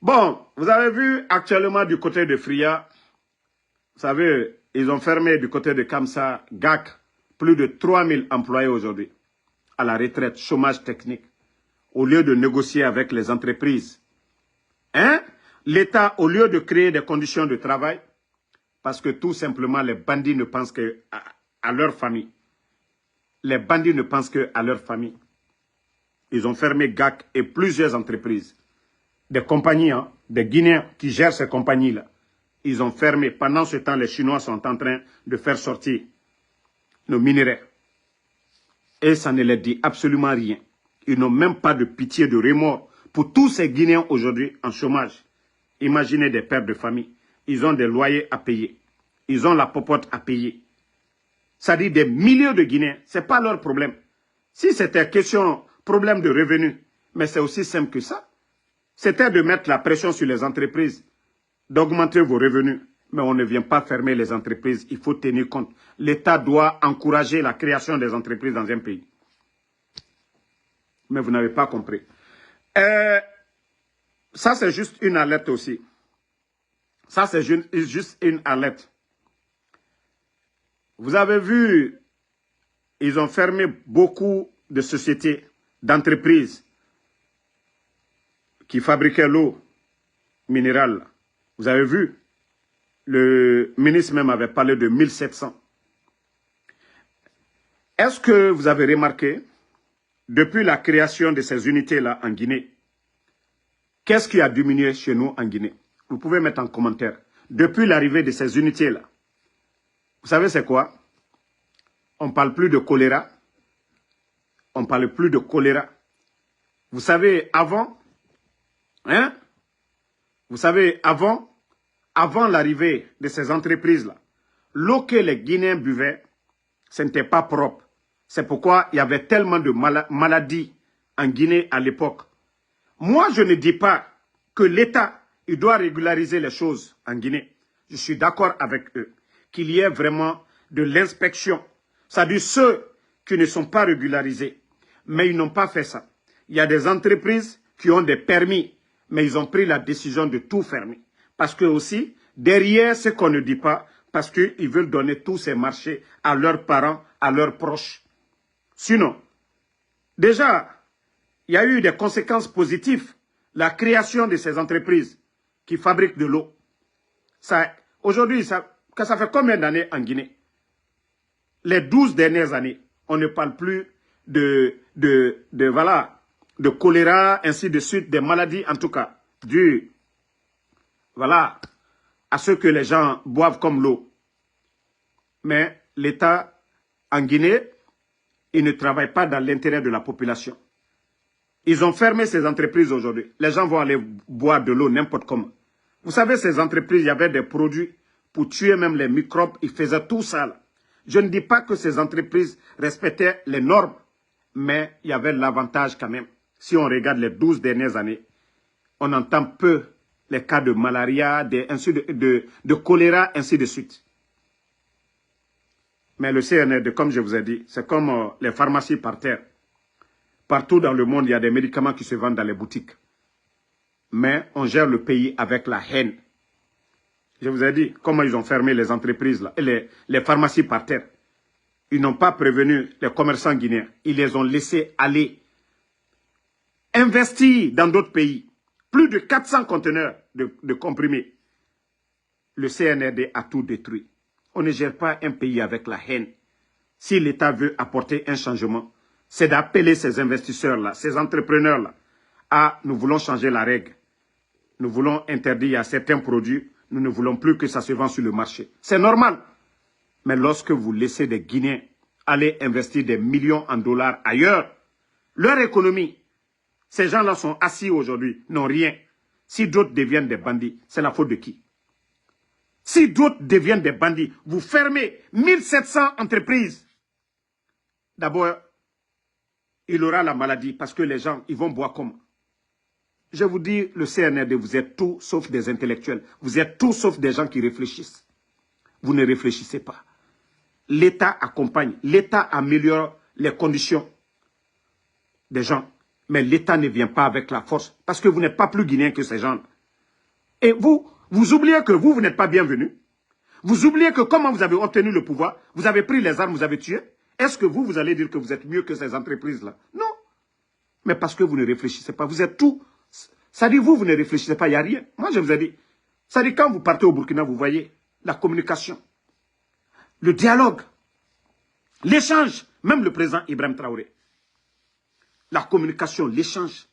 Bon, vous avez vu actuellement du côté de Fria, vous savez, ils ont fermé du côté de Kamsa, GAC, plus de 3000 employés aujourd'hui, à la retraite, chômage technique, au lieu de négocier avec les entreprises. Hein? L'État, au lieu de créer des conditions de travail, parce que tout simplement, les bandits ne pensent qu'à leur famille. Les bandits ne pensent qu'à leur famille. Ils ont fermé GAC et plusieurs entreprises. Des compagnies, hein, des Guinéens qui gèrent ces compagnies-là. Ils ont fermé. Pendant ce temps, les Chinois sont en train de faire sortir nos minerais. Et ça ne leur dit absolument rien. Ils n'ont même pas de pitié, de remords pour tous ces Guinéens aujourd'hui en chômage. Imaginez des pères de famille. Ils ont des loyers à payer. Ils ont la popote à payer. Ça dit des milliers de Guinéens. Ce n'est pas leur problème. Si c'était question, problème de revenus, mais c'est aussi simple que ça. C'était de mettre la pression sur les entreprises, d'augmenter vos revenus. Mais on ne vient pas fermer les entreprises. Il faut tenir compte. L'État doit encourager la création des entreprises dans un pays. Mais vous n'avez pas compris. Ça, c'est juste une alerte aussi. Ça, c'est juste une alerte. Vous avez vu, ils ont fermé beaucoup de sociétés, d'entreprises qui fabriquaient l'eau minérale. Vous avez vu, le ministre même avait parlé de 1700. Est-ce que vous avez remarqué, depuis la création de ces unités-là en Guinée, qu'est-ce qui a diminué chez nous en Guinée? Vous pouvez mettre en commentaire. Depuis l'arrivée de ces unités-là, vous savez c'est quoi? On ne parle plus de choléra. On ne parle plus de choléra. Vous savez, avant, vous savez, avant l'arrivée de ces entreprises-là, l'eau que les Guinéens buvaient, ce n'était pas propre. C'est pourquoi il y avait tellement de maladies en Guinée à l'époque. Moi, je ne dis pas que l'État, il doit régulariser les choses en Guinée. Je suis d'accord avec eux. Qu'il y ait vraiment de l'inspection. C'est-à-dire ceux qui ne sont pas régularisés. Mais ils n'ont pas fait ça. Il y a des entreprises qui ont des permis, mais ils ont pris la décision de tout fermer. Parce que aussi, derrière ce qu'on ne dit pas, parce qu'ils veulent donner tous ces marchés à leurs parents, à leurs proches. Sinon, déjà, il y a eu des conséquences positives. La création de ces entreprises qui fabriquent de l'eau. Aujourd'hui, ça fait combien d'années en Guinée? Les 12 dernières années, on ne parle plus de choléra, ainsi de suite, des maladies, en tout cas, dues à ce que les gens boivent comme l'eau. Mais l'État en Guinée, il ne travaille pas dans l'intérêt de la population. Ils ont fermé ces entreprises aujourd'hui. Les gens vont aller boire de l'eau n'importe comment. Vous savez, ces entreprises, il y avait des produits pour tuer même les microbes. Ils faisaient tout ça là. Je ne dis pas que ces entreprises respectaient les normes, mais il y avait l'avantage quand même. Si on regarde les 12 dernières années, on entend peu les cas de malaria, de choléra, ainsi de suite. Mais le CNRD, comme je vous ai dit, c'est comme les pharmacies par terre. Partout dans le monde, il y a des médicaments qui se vendent dans les boutiques. Mais on gère le pays avec la haine. Je vous ai dit comment ils ont fermé les entreprises, là, et les pharmacies par terre. Ils n'ont pas prévenu les commerçants guinéens. Ils les ont laissés aller investir dans d'autres pays. Plus de 400 conteneurs de comprimés. Le CNRD a tout détruit. On ne gère pas un pays avec la haine. Si l'État veut apporter un changement, c'est d'appeler ces investisseurs-là, ces entrepreneurs-là, à nous voulons changer la règle. Nous voulons interdire à certains produits, nous ne voulons plus que ça se vende sur le marché. C'est normal. Mais lorsque vous laissez des Guinéens aller investir des millions en dollars ailleurs, leur économie, ces gens-là sont assis aujourd'hui, n'ont rien. Si d'autres deviennent des bandits, c'est la faute de qui? Si d'autres deviennent des bandits, vous fermez 1700 entreprises. D'abord, il aura la maladie parce que les gens, ils vont boire comment? Je vous dis, le CNRD, vous êtes tout sauf des intellectuels. Vous êtes tout sauf des gens qui réfléchissent. Vous ne réfléchissez pas. L'État accompagne, l'État améliore les conditions des gens. Mais l'État ne vient pas avec la force parce que vous n'êtes pas plus guinéen que ces gens. Et vous oubliez que vous n'êtes pas bienvenu. Vous oubliez que comment vous avez obtenu le pouvoir, vous avez pris les armes, vous avez tué. Est-ce que vous allez dire que vous êtes mieux que ces entreprises-là? Non. Mais parce que vous ne réfléchissez pas. Vous êtes tout. Ça dit, vous ne réfléchissez pas, il n'y a rien. Moi, je vous ai dit. Ça dit, quand vous partez au Burkina, vous voyez la communication, le dialogue, l'échange, même le président Ibrahim Traoré. La communication, l'échange.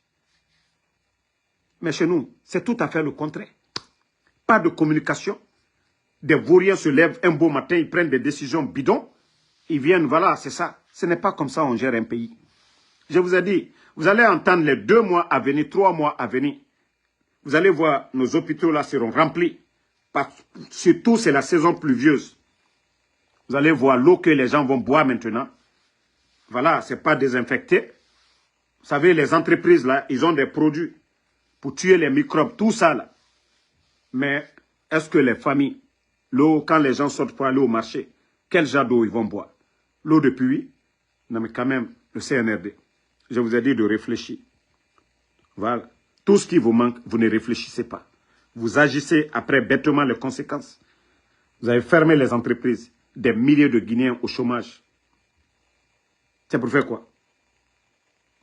Mais chez nous, c'est tout à fait le contraire. Pas de communication. des vauriens se lèvent un beau matin, ils prennent des décisions bidons, ils viennent, voilà, c'est ça. Ce n'est pas comme ça qu'on gère un pays. Je vous ai dit, vous allez entendre les 2 mois à venir, 3 mois à venir. Vous allez voir, nos hôpitaux là seront remplis. Surtout, c'est la saison pluvieuse. Vous allez voir l'eau que les gens vont boire maintenant. Voilà, ce n'est pas désinfecté. Vous savez, les entreprises là, ils ont des produits pour tuer les microbes, tout ça là. Mais est-ce que les familles, l'eau, quand les gens sortent pour aller au marché, quel genre d'eau ils vont boire? L'eau de pluie? Non mais quand même, le CNRD. Je vous ai dit de réfléchir. Voilà. Tout ce qui vous manque, vous ne réfléchissez pas. Vous agissez après bêtement les conséquences. Vous avez fermé les entreprises. Des milliers de Guinéens au chômage. C'est pour faire quoi?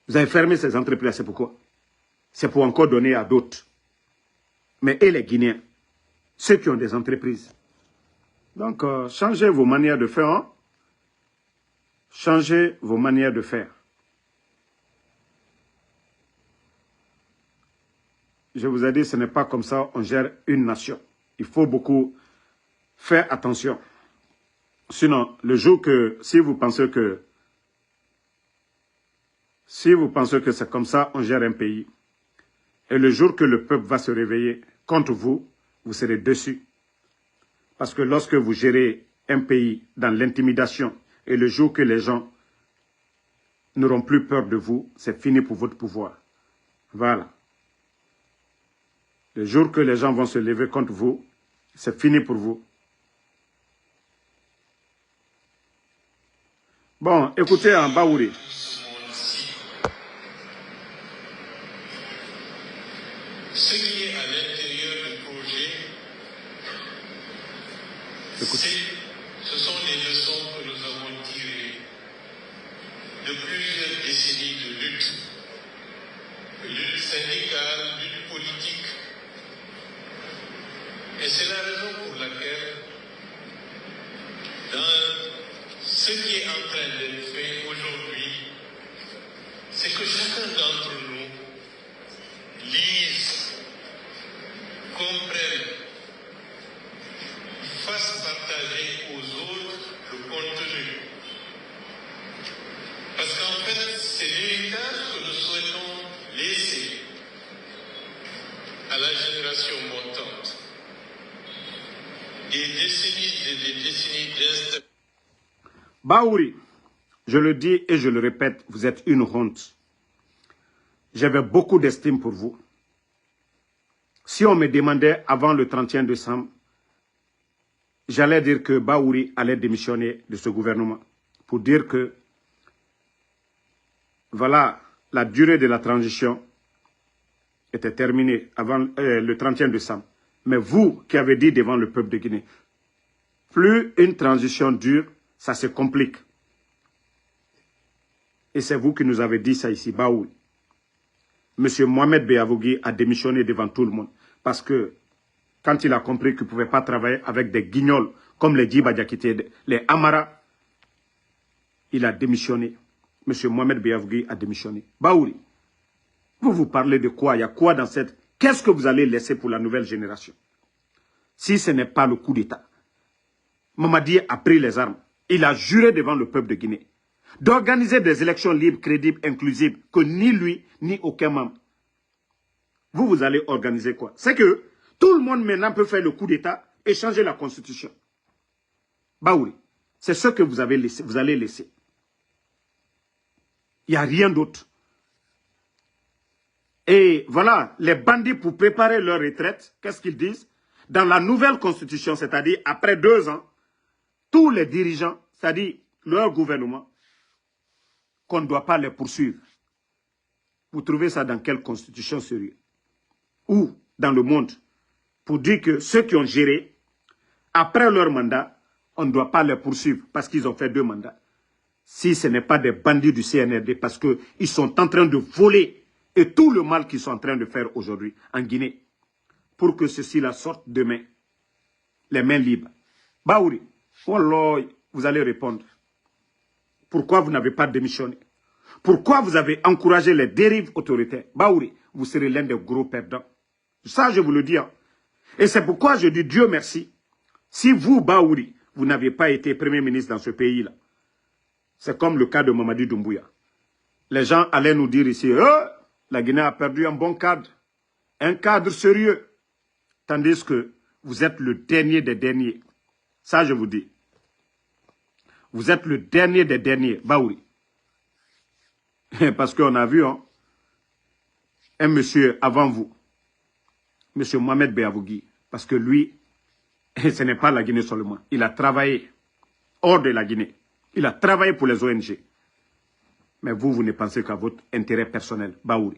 Vous avez fermé ces entreprises, c'est pourquoi? C'est pour encore donner à d'autres. Mais et les Guinéens? Ceux qui ont des entreprises. Donc, changez vos manières de faire. Hein? Changez vos manières de faire. Je vous ai dit, ce n'est pas comme ça on gère une nation. Il faut beaucoup faire attention. Sinon, le jour que, si vous pensez que c'est comme ça on gère un pays, et le jour que le peuple va se réveiller contre vous, vous serez déçus. Parce que lorsque vous gérez un pays dans l'intimidation, et le jour que les gens n'auront plus peur de vous, c'est fini pour votre pouvoir. Voilà. Le jour que les gens vont se lever contre vous, c'est fini pour vous. Bon, écoutez en Baouri. Ce qui est à l'intérieur du projet, ce sont les leçons que nous avons tirées de plusieurs décennies de lutte syndicale, lutte politique. Et c'est la raison pour laquelle, dans ce qui est en train d'être fait aujourd'hui, c'est que chacun d'entre nous lise, comprenne, fasse partager aux autres le contenu. Parce qu'en fait, c'est l'héritage que nous souhaitons laisser à la génération montante. Des décennies et des décennies d'instabilité. Baouri, je le dis et je le répète, vous êtes une honte. J'avais beaucoup d'estime pour vous. Si on me demandait avant le 31 décembre, j'allais dire que Baouri allait démissionner de ce gouvernement. Pour dire que, voilà, la durée de la transition était terminée avant le 31 décembre. Mais vous qui avez dit devant le peuple de Guinée, plus une transition dure, ça se complique. Et c'est vous qui nous avez dit ça ici, Baouri. Monsieur Mohamed Beavogui a démissionné devant tout le monde. Parce que quand il a compris qu'il ne pouvait pas travailler avec des guignols comme les Djiba Diakité, les Amara, il a démissionné. Monsieur Mohamed Beavogui a démissionné. Baouri, vous parlez de quoi? Il y a quoi dans cette... Qu'est-ce que vous allez laisser pour la nouvelle génération? Si ce n'est pas le coup d'État. Mamadi a pris les armes. Il a juré devant le peuple de Guinée d'organiser des élections libres, crédibles, inclusives, que ni lui, ni aucun membre. Vous allez organiser quoi? C'est que tout le monde maintenant peut faire le coup d'État et changer la constitution. Baouri, c'est ce que vous avez laissé, vous allez laisser. Il n'y a rien d'autre. Et voilà, les bandits pour préparer leur retraite, qu'est-ce qu'ils disent? Dans la nouvelle constitution, c'est-à-dire après 2 ans, tous les dirigeants, c'est-à-dire leur gouvernement, qu'on ne doit pas les poursuivre. Vous trouvez ça dans quelle constitution sérieuse? Ou dans le monde? Pour dire que ceux qui ont géré, après leur mandat, on ne doit pas les poursuivre parce qu'ils ont fait 2 mandats. Si ce n'est pas des bandits du CNRD, parce qu'ils sont en train de voler et tout le mal qu'ils sont en train de faire aujourd'hui en Guinée, pour que ceci-là sorte demain, les mains libres. Baouri, wallah, vous allez répondre. Pourquoi vous n'avez pas démissionné? Pourquoi vous avez encouragé les dérives autoritaires? Baouri, vous serez l'un des gros perdants. Ça, je vous le dis. Hein. Et c'est pourquoi je dis Dieu merci. Si vous, Baouri, vous n'avez pas été Premier ministre dans ce pays-là, c'est comme le cas de Mamadi Doumbouya. Les gens allaient nous dire ici, la Guinée a perdu un bon cadre, un cadre sérieux. Tandis que vous êtes le dernier des derniers. Ça, je vous dis. Vous êtes le dernier des derniers, Baouri. Parce qu'on a vu un monsieur avant vous, monsieur Mohamed Beavougui, parce que lui, ce n'est pas la Guinée seulement. Il a travaillé hors de la Guinée. Il a travaillé pour les ONG. Mais vous, vous ne pensez qu'à votre intérêt personnel, Baouri.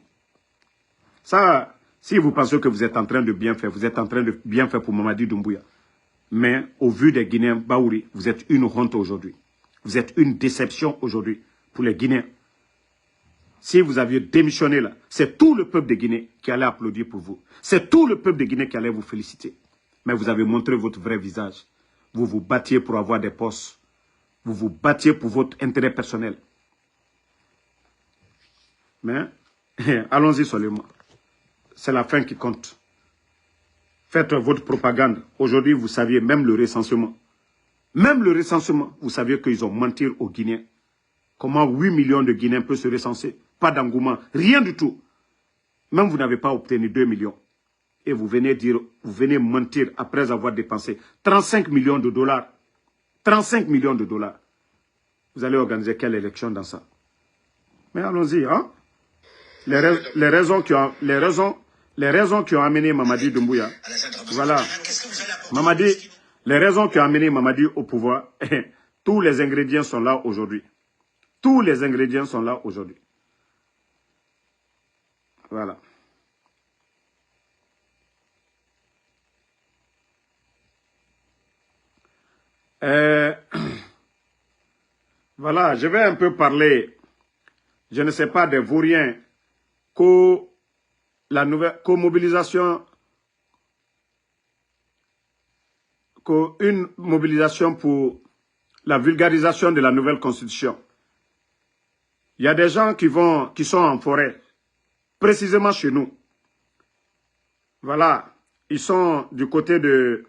Ça, si vous pensez que vous êtes en train de bien faire, vous êtes en train de bien faire pour Mamadi Doumbouya. Mais au vu des Guinéens, Baouri, vous êtes une honte aujourd'hui. Vous êtes une déception aujourd'hui pour les Guinéens. Si vous aviez démissionné là, c'est tout le peuple de Guinée qui allait applaudir pour vous. C'est tout le peuple de Guinée qui allait vous féliciter. Mais vous avez montré votre vrai visage. Vous vous battiez pour avoir des postes. Vous vous battiez pour votre intérêt personnel. Mais, allons-y seulement. C'est la fin qui compte. Faites votre propagande. Aujourd'hui, vous saviez même le recensement. Même le recensement, vous saviez qu'ils ont menti aux Guinéens. Comment 8 millions de Guinéens peuvent se recenser? Pas d'engouement, rien du tout. Même vous n'avez pas obtenu 2 millions. Et vous venez dire, vous venez mentir après avoir dépensé 35 millions de dollars. 35 millions de dollars. Vous allez organiser quelle élection dans ça? Mais allons-y, hein? Les raisons qui ont amené Mamadi Doumbouya. Voilà. Mamadi, les raisons qui ont amené Mamadi au pouvoir, tous les ingrédients sont là aujourd'hui. Tous les ingrédients sont là aujourd'hui. Voilà. Voilà, je vais un peu parler, je ne sais pas, des vauriens, mobilisation, une mobilisation pour la vulgarisation de la nouvelle constitution. Il y a des gens qui sont en forêt, précisément chez nous. Voilà, ils sont du côté de...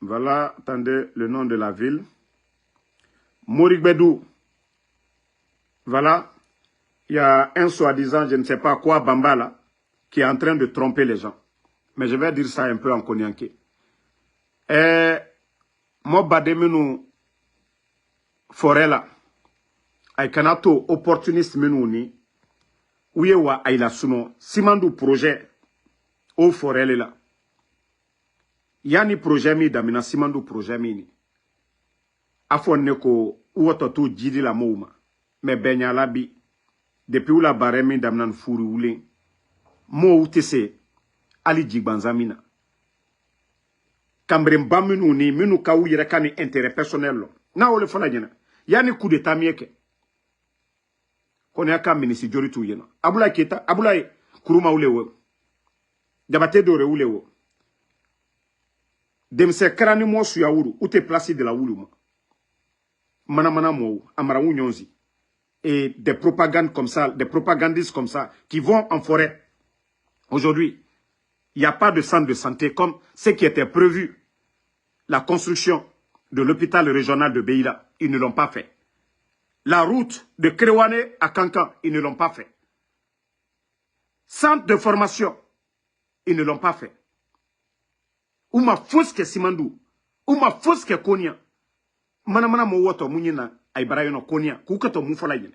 Voilà, attendez le nom de la ville. Moriguebedou. Voilà, il y a un soi-disant, je ne sais pas quoi, Bambala, qui est en train de tromper les gens. Mais je vais dire ça un peu en konyanké. Moi, bademenu forêt là, ay kanato opportuniste menu ni, ouye wa ay la suno, simandu projet au forêt là. Yani projet mi damina simandu projet mi ni. Afon neko uwoto to jidi la mouma. Mais benya la bi. Depuis ou la baremi damnan furi oulen. Mo utese ali jigbanzamina. Kambrem baminu ni minu ka ou yere kani intérêt personnel lo. Na ole fona jena. Yani coup d'état mieke. Kone aka minisi joritu yena. Abula keta, abula kuruma ulewo. Jabate dore ulewo. Demse krani mo suya wuru, ou te place de la wulu. Manamana mo, amara nyonzi. Et des propagandes comme ça, des propagandistes comme ça, qui vont en forêt. Aujourd'hui, il n'y a pas de centre de santé comme ce qui était prévu. La construction de l'hôpital régional de Beila, ils ne l'ont pas fait. La route de Kérouané à Kankan, ils ne l'ont pas fait. Centre de formation, ils ne l'ont pas fait. Ouma Fouske Simandou, Ouma Fouske Konya, Manamana Mowoto Mounina, Aïbarayono Konya, Koukato Moufolayen.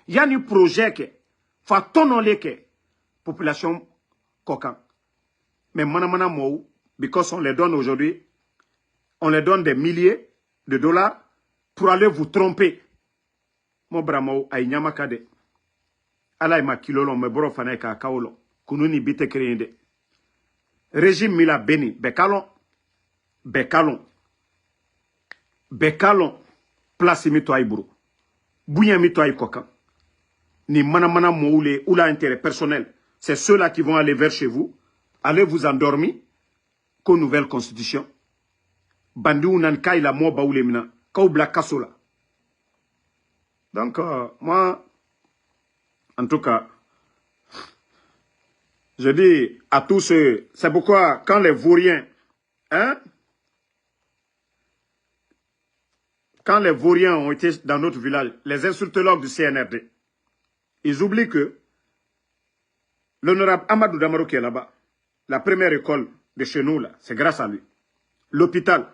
Yani projet ke, fa tonole ke, population Kokan. Mais Manamana Mou, because on les donne aujourd'hui, on les donne des milliers de dollars pour aller vous tromper. Mon bramo, Aïnyamakade. Ala ima kilolo, me boro faneka kaolo, kununi bite kreyende. Régime Mila Beni, Bekalon, place mito aïburu, bouya mito aïkokan. Ni manamana moule ou la intérêt personnel. C'est ceux-là qui vont aller vers chez vous, allez vous endormir, qu'aux nouvelle constitution. Bandi ou nan kaila mo baoule mina, kaoubla kasola. Donc, moi, en tout cas, Je dis à tous ceux, c'est pourquoi quand les vauriens, hein, quand les vauriens ont été dans notre village, les insultologues du CNRD, ils oublient que l'honorable Amadou Damaro qui est là-bas, la première école de chez nous, là, c'est grâce à lui. L'hôpital,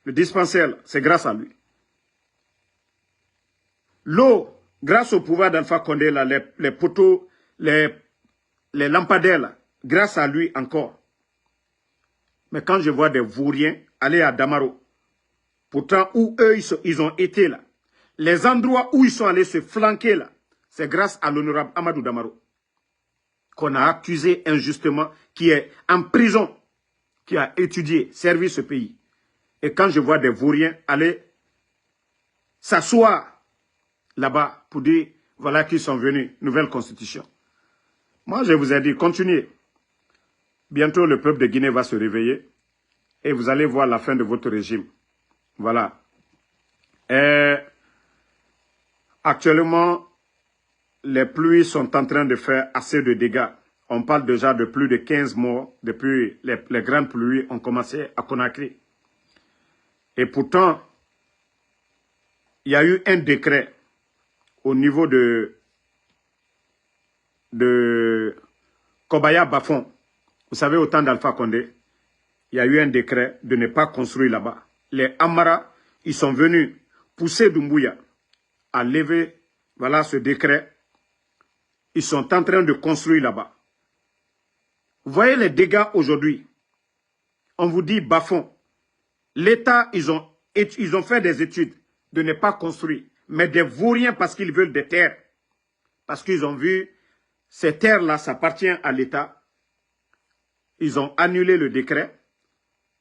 le dispensaire, c'est grâce à lui. L'eau, grâce au pouvoir d'Alpha Condé, là, les poteaux, les lampadaires, là, grâce à lui encore. Mais quand je vois des vauriens aller à Damaro, pourtant où eux, ils ont été là, les endroits où ils sont allés se flanquer là, c'est grâce à l'honorable Amadou Damaro qu'on a accusé injustement, qui est en prison, qui a étudié, servi ce pays. Et quand je vois des vauriens aller s'asseoir là-bas pour dire, voilà qu'ils sont venus, nouvelle constitution. Moi, je vous ai dit, continuez. Bientôt, le peuple de Guinée va se réveiller et vous allez voir la fin de votre régime. Voilà. Et actuellement, les pluies sont en train de faire assez de dégâts. On parle déjà de plus de 15 morts depuis les grandes pluies ont commencé à Conakry. Et pourtant, il y a eu un décret au niveau de Kobaya Bafon. Vous savez, au temps d'Alpha Condé, il y a eu un décret de ne pas construire là-bas. Les Amara, ils sont venus pousser Doumbouya à lever, voilà ce décret. Ils sont en train de construire là-bas. Vous voyez les dégâts aujourd'hui. On vous dit Bafon. L'État, ils ont fait des études de ne pas construire. Mais des vauriens parce qu'ils veulent des terres. Parce qu'ils ont vu, ces terres-là, ça appartient à l'État. Ils ont annulé le décret.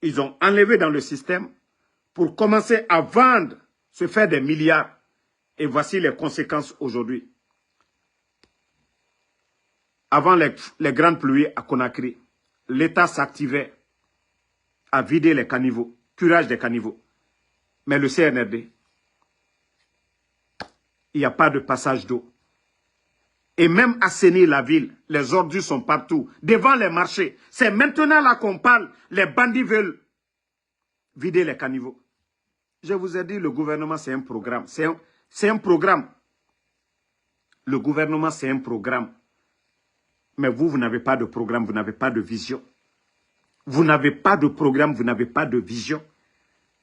Ils ont enlevé dans le système pour commencer à vendre, se faire des milliards. Et voici les conséquences aujourd'hui. Avant les grandes pluies à Conakry, l'État s'activait à vider les caniveaux, curage des caniveaux. Mais le CNRD, il n'y a pas de passage d'eau. Et même assainir la ville, les ordures sont partout, devant les marchés. C'est maintenant là qu'on parle, les bandits veulent vider les caniveaux. Je vous ai dit, le gouvernement, c'est un programme. C'est un programme. Le gouvernement, c'est un programme. Mais vous n'avez pas de programme, vous n'avez pas de vision. Vous n'avez pas de programme, vous n'avez pas de vision.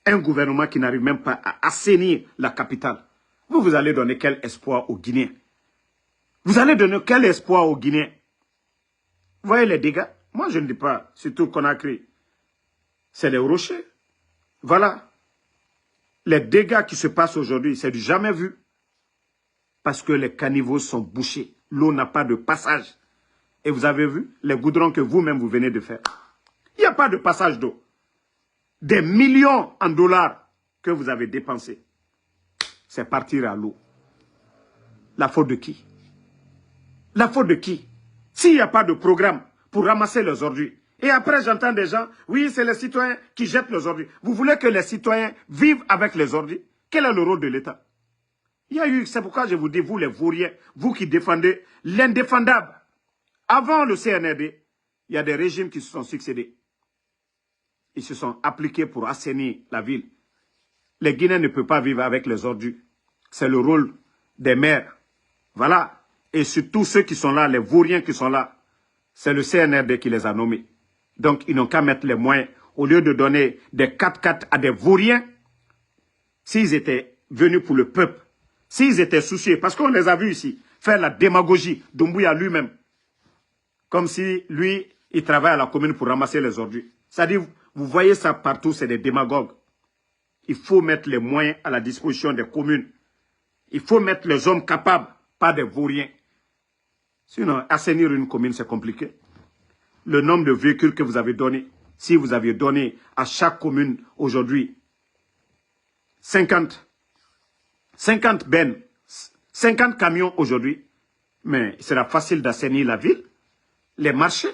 Un gouvernement qui n'arrive même pas à assainir la capitale. Vous allez donner quel espoir aux Guinéens? Vous allez donner quel espoir aux Guinéens? Vous voyez les dégâts? Moi, je ne dis pas, surtout Conakry. C'est les rochers. Voilà. Les dégâts qui se passent aujourd'hui, c'est du jamais vu. Parce que les caniveaux sont bouchés. L'eau n'a pas de passage. Et vous avez vu les goudrons que vous-même vous venez de faire. Il n'y a pas de passage d'eau. Des millions en dollars que vous avez dépensés. C'est partir à l'eau. La faute de qui? La faute de qui? S'il n'y a pas de programme pour ramasser les ordures. Et après, j'entends des gens, oui, c'est les citoyens qui jettent les ordures. Vous voulez que les citoyens vivent avec les ordures? Quel est le rôle de l'État? Il y a eu, c'est pourquoi je vous dis, vous les vauriens, vous qui défendez l'indéfendable. Avant le CNRD, il y a des régimes qui se sont succédés. Ils se sont appliqués pour assainir la ville. Les Guinéens ne peuvent pas vivre avec les ordures. C'est le rôle des maires. Voilà. Et surtout ceux qui sont là, les vauriens qui sont là, c'est le CNRD qui les a nommés. Donc, ils n'ont qu'à mettre les moyens. Au lieu de donner des 4x4 à des vauriens, s'ils étaient venus pour le peuple, s'ils étaient soucieux, parce qu'on les a vus ici, faire la démagogie, Doumbouya lui-même, comme si lui, il travaille à la commune pour ramasser les ordures. C'est-à-dire, vous voyez ça partout, c'est des démagogues. Il faut mettre les moyens à la disposition des communes. Il faut mettre les hommes capables, pas des vauriens. Sinon, assainir une commune, c'est compliqué. Le nombre de véhicules que vous avez donné, si vous aviez donné à chaque commune aujourd'hui 50 bennes, 50 camions aujourd'hui, mais il sera facile d'assainir la ville, les marchés.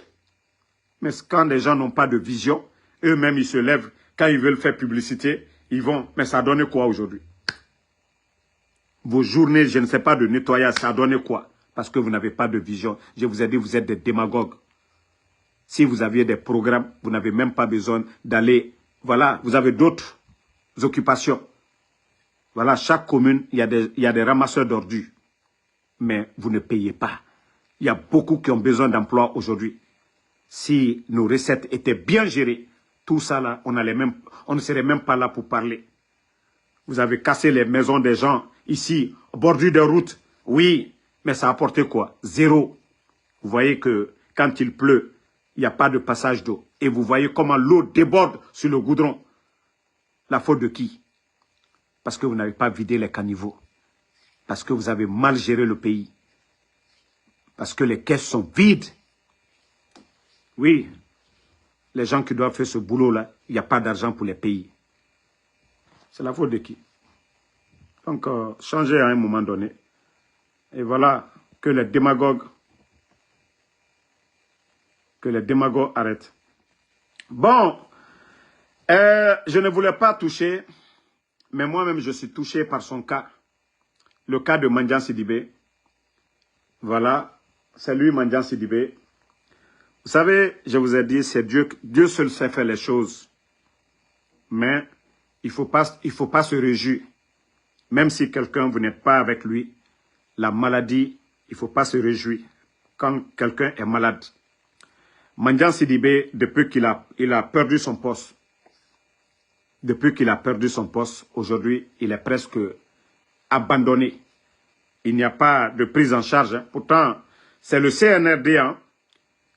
Mais quand les gens n'ont pas de vision, eux-mêmes ils se lèvent, quand ils veulent faire publicité, ils vont, mais ça a donné quoi aujourd'hui? Vos journées, je ne sais pas, de nettoyage, ça a donné quoi? Parce que vous n'avez pas de vision. Je vous ai dit, vous êtes des démagogues. Si vous aviez des programmes, vous n'avez même pas besoin d'aller... Voilà, vous avez d'autres occupations. Voilà, chaque commune, il y a des ramasseurs d'ordures. Mais vous ne payez pas. Il y a beaucoup qui ont besoin d'emploi aujourd'hui. Si nos recettes étaient bien gérées, tout ça là, on ne serait même pas là pour parler. Vous avez cassé les maisons des gens ici, au bordure des routes. Oui, mais ça a apporté quoi? Zéro. Vous voyez que quand il pleut, il n'y a pas de passage d'eau. Et vous voyez comment l'eau déborde sur le goudron. La faute de qui? Parce que vous n'avez pas vidé les caniveaux. Parce que vous avez mal géré le pays. Parce que les caisses sont vides. Oui, les gens qui doivent faire ce boulot-là, il n'y a pas d'argent pour les payer. C'est la faute de qui? Donc, changez à un moment donné. Et voilà, que les démagogues arrêtent. Bon, je ne voulais pas toucher, mais moi-même, je suis touché par son cas. Le cas de Mandian Sidibé. Voilà, c'est lui, Mandian Sidibé. Vous savez, je vous ai dit, c'est Dieu seul sait faire les choses. Mais il faut pas se réjouir. Même si quelqu'un, vous n'êtes pas avec lui, la maladie, il ne faut pas se réjouir quand quelqu'un est malade. Mandian Sidibé, depuis qu'il a perdu son poste, aujourd'hui, il est presque abandonné. Il n'y a pas de prise en charge. Pourtant, c'est le CNRD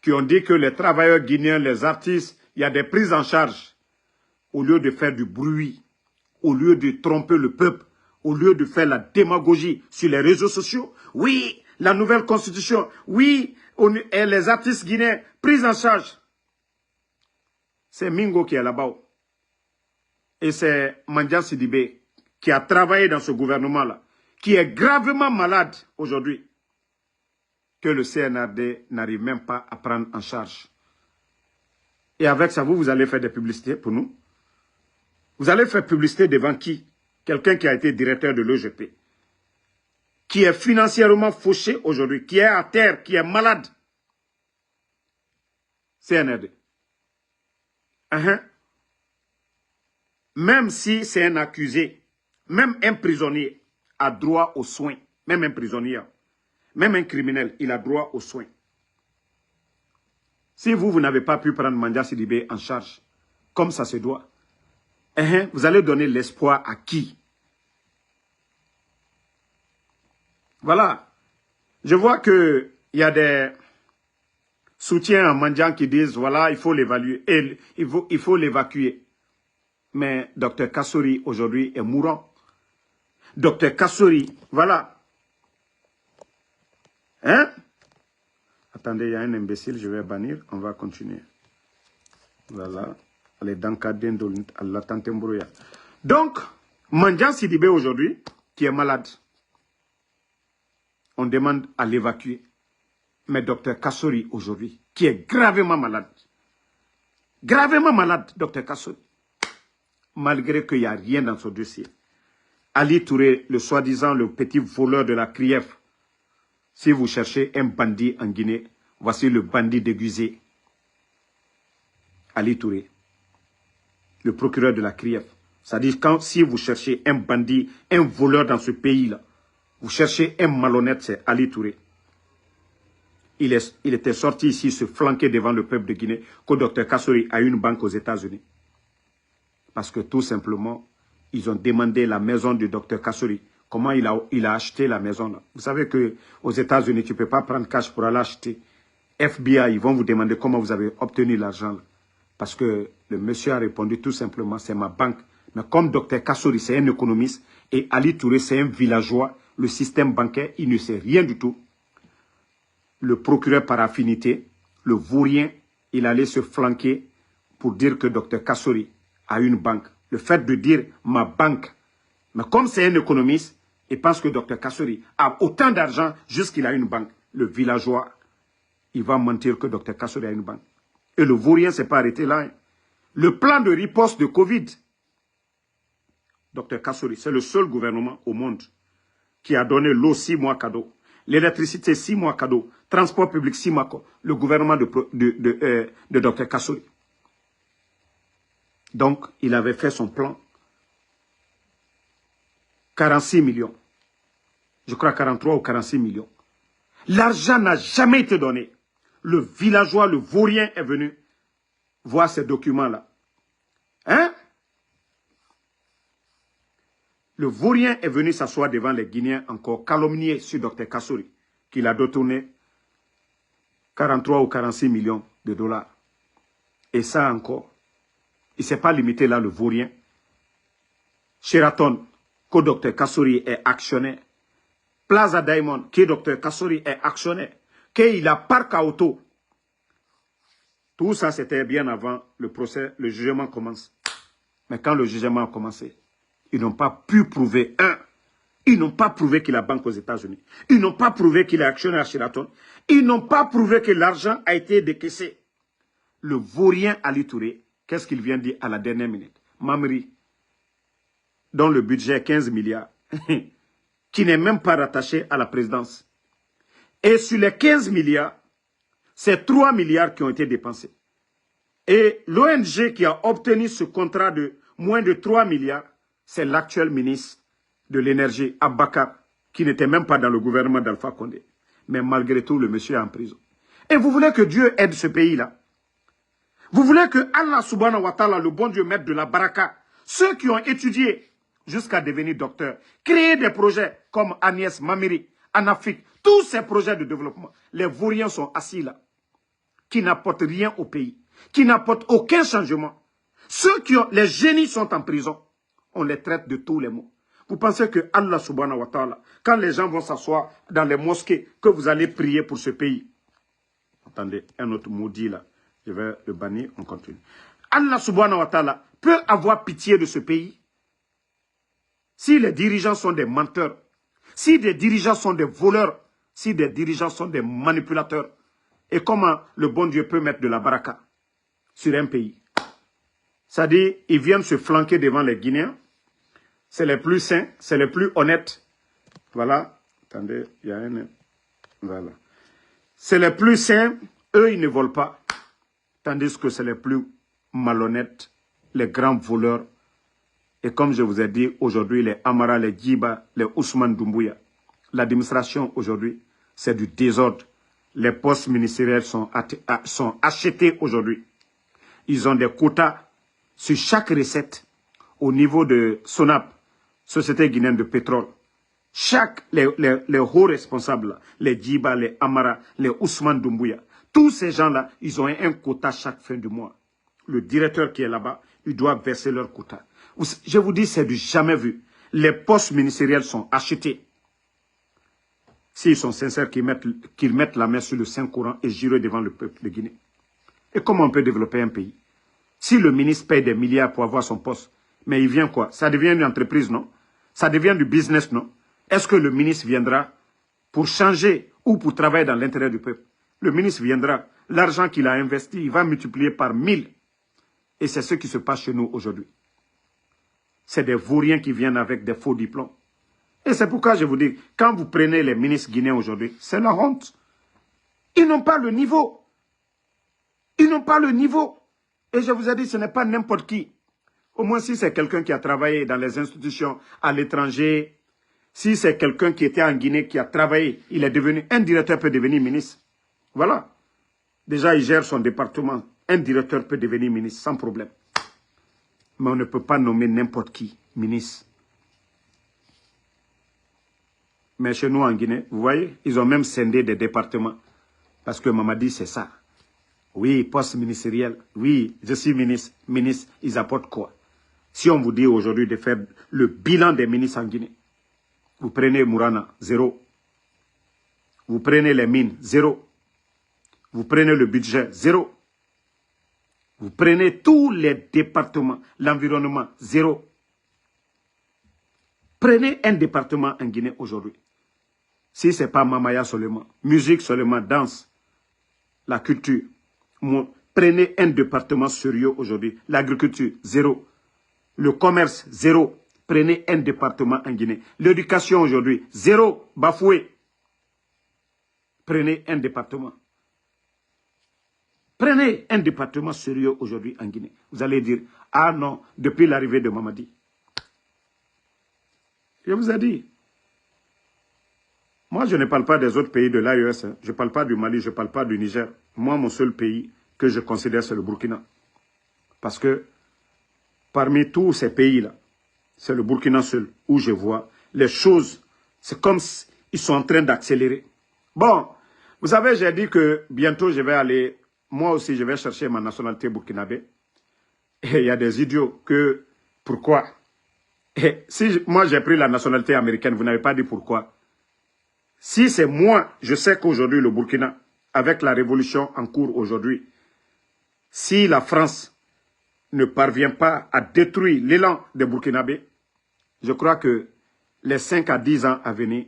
qui ont dit que les travailleurs guinéens, les artistes, il y a des prises en charge. Au lieu de faire du bruit, au lieu de tromper le peuple, au lieu de faire la démagogie sur les réseaux sociaux, oui, la nouvelle constitution, oui, et les artistes guinéens, prise en charge. C'est Mingo qui est là-bas. Et c'est Mandian Sidibé qui a travaillé dans ce gouvernement-là, qui est gravement malade aujourd'hui, que le CNRD n'arrive même pas à prendre en charge. Et avec ça, vous allez faire des publicités pour nous. Vous allez faire publicité devant qui? Quelqu'un qui a été directeur de l'EGP, qui est financièrement fauché aujourd'hui, qui est à terre, qui est malade. CNRD. Même si c'est un accusé, même un prisonnier a droit aux soins. Même un prisonnier, même un criminel, il a droit aux soins. Si vous n'avez pas pu prendre Mandian Sidibé en charge, comme ça se doit, vous allez donner l'espoir à qui? Voilà. Je vois qu'il y a des soutiens à Mandian qui disent, voilà, il faut l'évaluer, il faut l'évacuer. Mais Dr Kassori, aujourd'hui, est mourant. Dr Kassori, voilà. Attendez, il y a un imbécile, je vais bannir, on va continuer. Voilà. Donc, Mandian Sidibé aujourd'hui, qui est malade, on demande à l'évacuer. Mais Dr Kassori aujourd'hui, qui est gravement malade, Dr Kassori, malgré qu'il n'y a rien dans son dossier. Ali Touré, le soi-disant le petit voleur de la CRIEF, si vous cherchez un bandit en Guinée, voici le bandit déguisé. Ali Touré, le procureur de la CRIEF. C'est-à-dire, si vous cherchez un bandit, un voleur dans ce pays-là, vous cherchez un malhonnête, c'est Ali Touré. Il était sorti ici se flanquer devant le peuple de Guinée que Dr Kassori a une banque aux États-Unis. Parce que tout simplement, ils ont demandé la maison du Dr Kassori. Comment il a acheté la maison là. Vous savez qu'aux États-Unis, tu ne peux pas prendre cash pour aller acheter. FBI, ils vont vous demander comment vous avez obtenu l'argent là. Parce que le monsieur a répondu tout simplement, c'est ma banque. Mais comme Dr Kassori, c'est un économiste, et Ali Touré, c'est un villageois, le système bancaire, il ne sait rien du tout. Le procureur par affinité, le vaurien, il allait se flanquer pour dire que Dr Kassori a une banque. Le fait de dire ma banque, mais comme c'est un économiste, il pense que Dr Kassori a autant d'argent jusqu'il a une banque. Le villageois, il va mentir que Dr Kassori a une banque. Et le vaurien ne s'est pas arrêté là. Le plan de riposte de Covid, Dr Kassori, c'est le seul gouvernement au monde qui a donné l'eau 6 mois cadeau. L'électricité, 6 mois cadeau. Transport public, 6 mois. Le gouvernement de Dr Kassory. Donc, il avait fait son plan. 46 millions. Je crois 43 ou 46 millions. L'argent n'a jamais été donné. Le villageois, le vaurien est venu voir ces documents-là. Hein? Le vaurien est venu s'asseoir devant les Guinéens encore, calomnier sur Dr Kassory, qu'il a détourné 43 ou 46 millions de dollars. Et ça encore, il ne s'est pas limité là, le vaurien. Sheraton, que Dr Kassory est actionnaire. Plaza Diamond, que Dr Kassory est actionnaire. Qu'il a parc à auto. Tout ça, c'était bien avant le procès, le jugement commence. Mais quand le jugement a commencé, ils n'ont pas pu prouver, ils n'ont pas prouvé qu'il a banque aux États-Unis. Ils n'ont pas prouvé qu'il est actionnaire à Sheraton. Ils n'ont pas prouvé que l'argent a été décaissé. Le vaurien Ali Touré, qu'est-ce qu'il vient dire à la dernière minute? Mamri, dont le budget est 15 milliards, qui n'est même pas rattaché à la présidence. Et sur les 15 milliards, c'est 3 milliards qui ont été dépensés. Et l'ONG qui a obtenu ce contrat de moins de 3 milliards, c'est l'actuel ministre de l'énergie, Abakar, qui n'était même pas dans le gouvernement d'Alpha Condé. Mais malgré tout, le monsieur est en prison. Et vous voulez que Dieu aide ce pays-là? Vous voulez que Allah subhanahu wa ta'ala, le bon Dieu, mette de la baraka? Ceux qui ont étudié jusqu'à devenir docteur, créer des projets comme Agnès Mamiri, en Afrique, tous ces projets de développement, les vauriens sont assis là, qui n'apportent rien au pays, qui n'apportent aucun changement. Ceux qui ont, les génies sont en prison, on les traite de tous les maux. Vous pensez que Allah subhanahu wa ta'ala, quand les gens vont s'asseoir dans les mosquées, que vous allez prier pour ce pays? Attendez, un autre maudit là, je vais le bannir, on continue. Allah subhanahu wa ta'ala peut avoir pitié de ce pays si les dirigeants sont des menteurs, si des dirigeants sont des voleurs, si des dirigeants sont des manipulateurs. Et comment le bon Dieu peut mettre de la baraka sur un pays? C'est-à-dire, ils viennent se flanquer devant les Guinéens. C'est les plus sains, c'est les plus honnêtes. Voilà. Attendez, il y a un... Voilà. C'est les plus sains, eux, ils ne volent pas. Tandis que c'est les plus malhonnêtes, les grands voleurs. Et comme je vous ai dit, aujourd'hui, les Amara, les Djiba, les Ousmane Doumbouya, l'administration aujourd'hui, c'est du désordre. Les postes ministériels sont achetés aujourd'hui. Ils ont des quotas sur chaque recette au niveau de SONAP, Société guinéenne de pétrole. Les hauts responsables, les Djiba, les Amara, les Ousmane Doumbouya, tous ces gens-là, ils ont un quota chaque fin du mois. Le directeur qui est là-bas, il doit verser leur quota. Je vous dis, c'est du jamais vu. Les postes ministériels sont achetés. S'ils sont sincères, qu'ils mettent la main sur le Saint-Coran et jurent devant le peuple de Guinée. Et comment on peut développer un pays? Si le ministre paye des milliards pour avoir son poste, mais il vient quoi? Ça devient une entreprise, non? Ça devient du business, non? Est-ce que le ministre viendra pour changer ou pour travailler dans l'intérêt du peuple? Le ministre viendra. L'argent qu'il a investi, il va multiplier par 1000. Et c'est ce qui se passe chez nous aujourd'hui. C'est des vauriens qui viennent avec des faux diplômes. Et c'est pourquoi je vous dis, quand vous prenez les ministres guinéens aujourd'hui, c'est la honte. Ils n'ont pas le niveau. Ils n'ont pas le niveau. Et je vous ai dit, ce n'est pas n'importe qui. Au moins, si c'est quelqu'un qui a travaillé dans les institutions à l'étranger, si c'est quelqu'un qui était en Guinée, qui a travaillé, il est devenu, un directeur peut devenir ministre. Voilà. Déjà, il gère son département. Un directeur peut devenir ministre sans problème. Mais on ne peut pas nommer n'importe qui ministre. Mais chez nous en Guinée, vous voyez, ils ont même scindé des départements. Parce que Mamadi, c'est ça. Oui, poste ministériel. Oui, je suis ministre. Ministre, ils apportent quoi? Si on vous dit aujourd'hui de faire le bilan des ministres en Guinée, vous prenez Mourana, 0. Vous prenez les mines, 0. Vous prenez le budget, 0. Vous prenez tous les départements, l'environnement, 0. Prenez un département en Guinée aujourd'hui. Si ce n'est pas Mamaya seulement, musique seulement, danse, la culture. Prenez un département sérieux aujourd'hui. L'agriculture, 0. Le commerce, 0. Prenez un département en Guinée. L'éducation aujourd'hui, 0. Bafoué. Prenez un département. Prenez un département sérieux aujourd'hui en Guinée. Vous allez dire, ah non, depuis l'arrivée de Mamadi. Je vous ai dit. Moi, je ne parle pas des autres pays de l'AES. Hein. Je ne parle pas du Mali, je ne parle pas du Niger. Moi, mon seul pays que je considère, c'est le Burkina. Parce que parmi tous ces pays-là, c'est le Burkina seul où je vois les choses. C'est comme s'ils sont en train d'accélérer. Bon, vous savez, j'ai dit que bientôt, je vais aller, moi aussi, je vais chercher ma nationalité burkinabé. Et il y a des idiots que, pourquoi? Et si moi, j'ai pris la nationalité américaine, vous n'avez pas dit pourquoi. Si c'est moi, je sais qu'aujourd'hui, le Burkina, avec la révolution en cours aujourd'hui, si la France ne parvient pas à détruire l'élan des Burkinabés, je crois que les 5 à 10 ans à venir,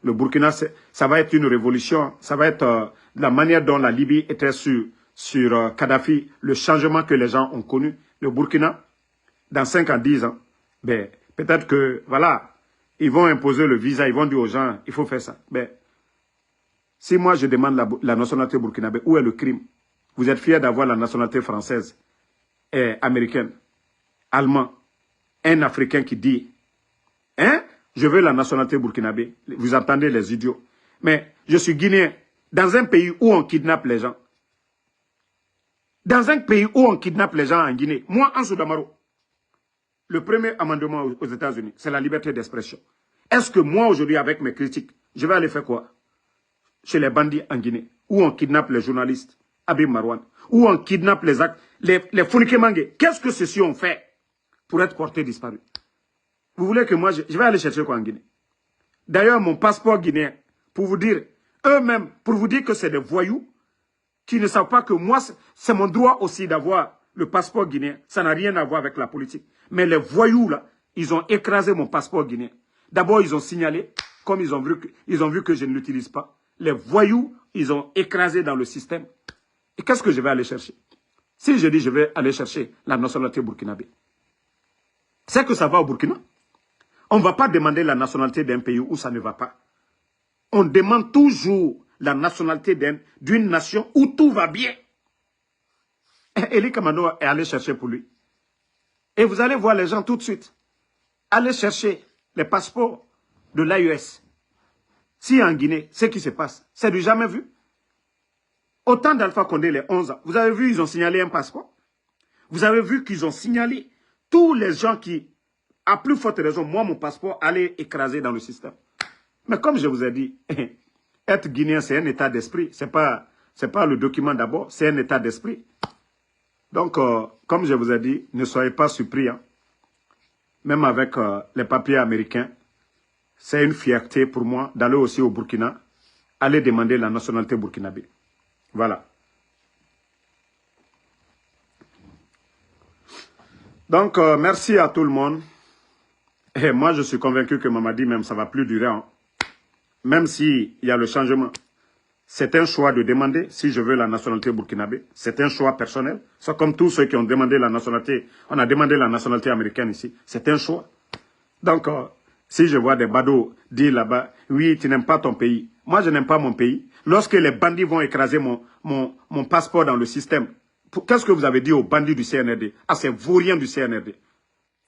le Burkina, ça va être une révolution. Ça va être la manière dont la Libye était sur Kadhafi, le changement que les gens ont connu. Le Burkina, dans 5 à 10 ans, ben, peut-être que, voilà, ils vont imposer le visa, ils vont dire aux gens, il faut faire ça. Ben, si moi je demande la nationalité burkinabé, où est le crime? Vous êtes fiers d'avoir la nationalité française et américaine, allemand, un Africain qui dit, hein, je veux la nationalité burkinabé. Vous entendez les idiots. Mais je suis guinéen, dans un pays où on kidnappe les gens. Dans un pays où on kidnappe les gens en Guinée, moi, en Soudamaro, le premier amendement aux États-Unis, c'est la liberté d'expression. Est-ce que moi, aujourd'hui, avec mes critiques, je vais aller faire quoi? Chez les bandits en Guinée, où on kidnappe les journalistes, Abim Marouane, où on kidnappe les Founike Mangue. Qu'est-ce que ceux-ci ont fait pour être portés disparus? Vous voulez que moi, je vais aller chercher quoi en Guinée? D'ailleurs, mon passeport guinéen, pour vous dire, eux-mêmes, pour vous dire que c'est des voyous, qui ne savent pas que moi, c'est mon droit aussi d'avoir le passeport guinéen. Ça n'a rien à voir avec la politique. Mais les voyous, là, ils ont écrasé mon passeport guinéen. D'abord, ils ont signalé, comme ils ont vu que je ne l'utilise pas. Les voyous, ils ont écrasé dans le système. Et qu'est-ce que je vais aller chercher? Si je dis je vais aller chercher la nationalité burkinabé, c'est que ça va au Burkina. On ne va pas demander la nationalité d'un pays où ça ne va pas. On demande toujours la nationalité d'une nation où tout va bien. Eli Kamano est allé chercher pour lui. Et vous allez voir les gens tout de suite. Allez chercher les passeports de l'AES. Si en Guinée, ce qui se passe, c'est du jamais vu. Autant d'Alpha Condé, les 11 ans, vous avez vu, ils ont signalé un passeport. Vous avez vu qu'ils ont signalé tous les gens qui, à plus forte raison, moi, mon passeport allait écraser dans le système. Mais comme je vous ai dit, être guinéen, c'est un état d'esprit. C'est pas le document d'abord, c'est un état d'esprit. Donc, comme je vous ai dit, ne soyez pas surpris. Hein. Même avec les papiers américains, c'est une fierté pour moi d'aller aussi au Burkina, aller demander la nationalité burkinabé. Voilà. Donc, merci à tout le monde. Et moi, je suis convaincu que Mamadi, même, ça ne va plus durer. Hein. Même s'il y a le changement. C'est un choix de demander si je veux la nationalité burkinabé. C'est un choix personnel. C'est comme tous ceux qui ont demandé la nationalité. On a demandé la nationalité américaine ici. C'est un choix. Donc, si je vois des badauds dire là-bas, oui, tu n'aimes pas ton pays. Moi, je n'aime pas mon pays. Lorsque les bandits vont écraser mon passeport dans le système, qu'est-ce que vous avez dit aux bandits du CNRD, à ces vauriens du CNRD?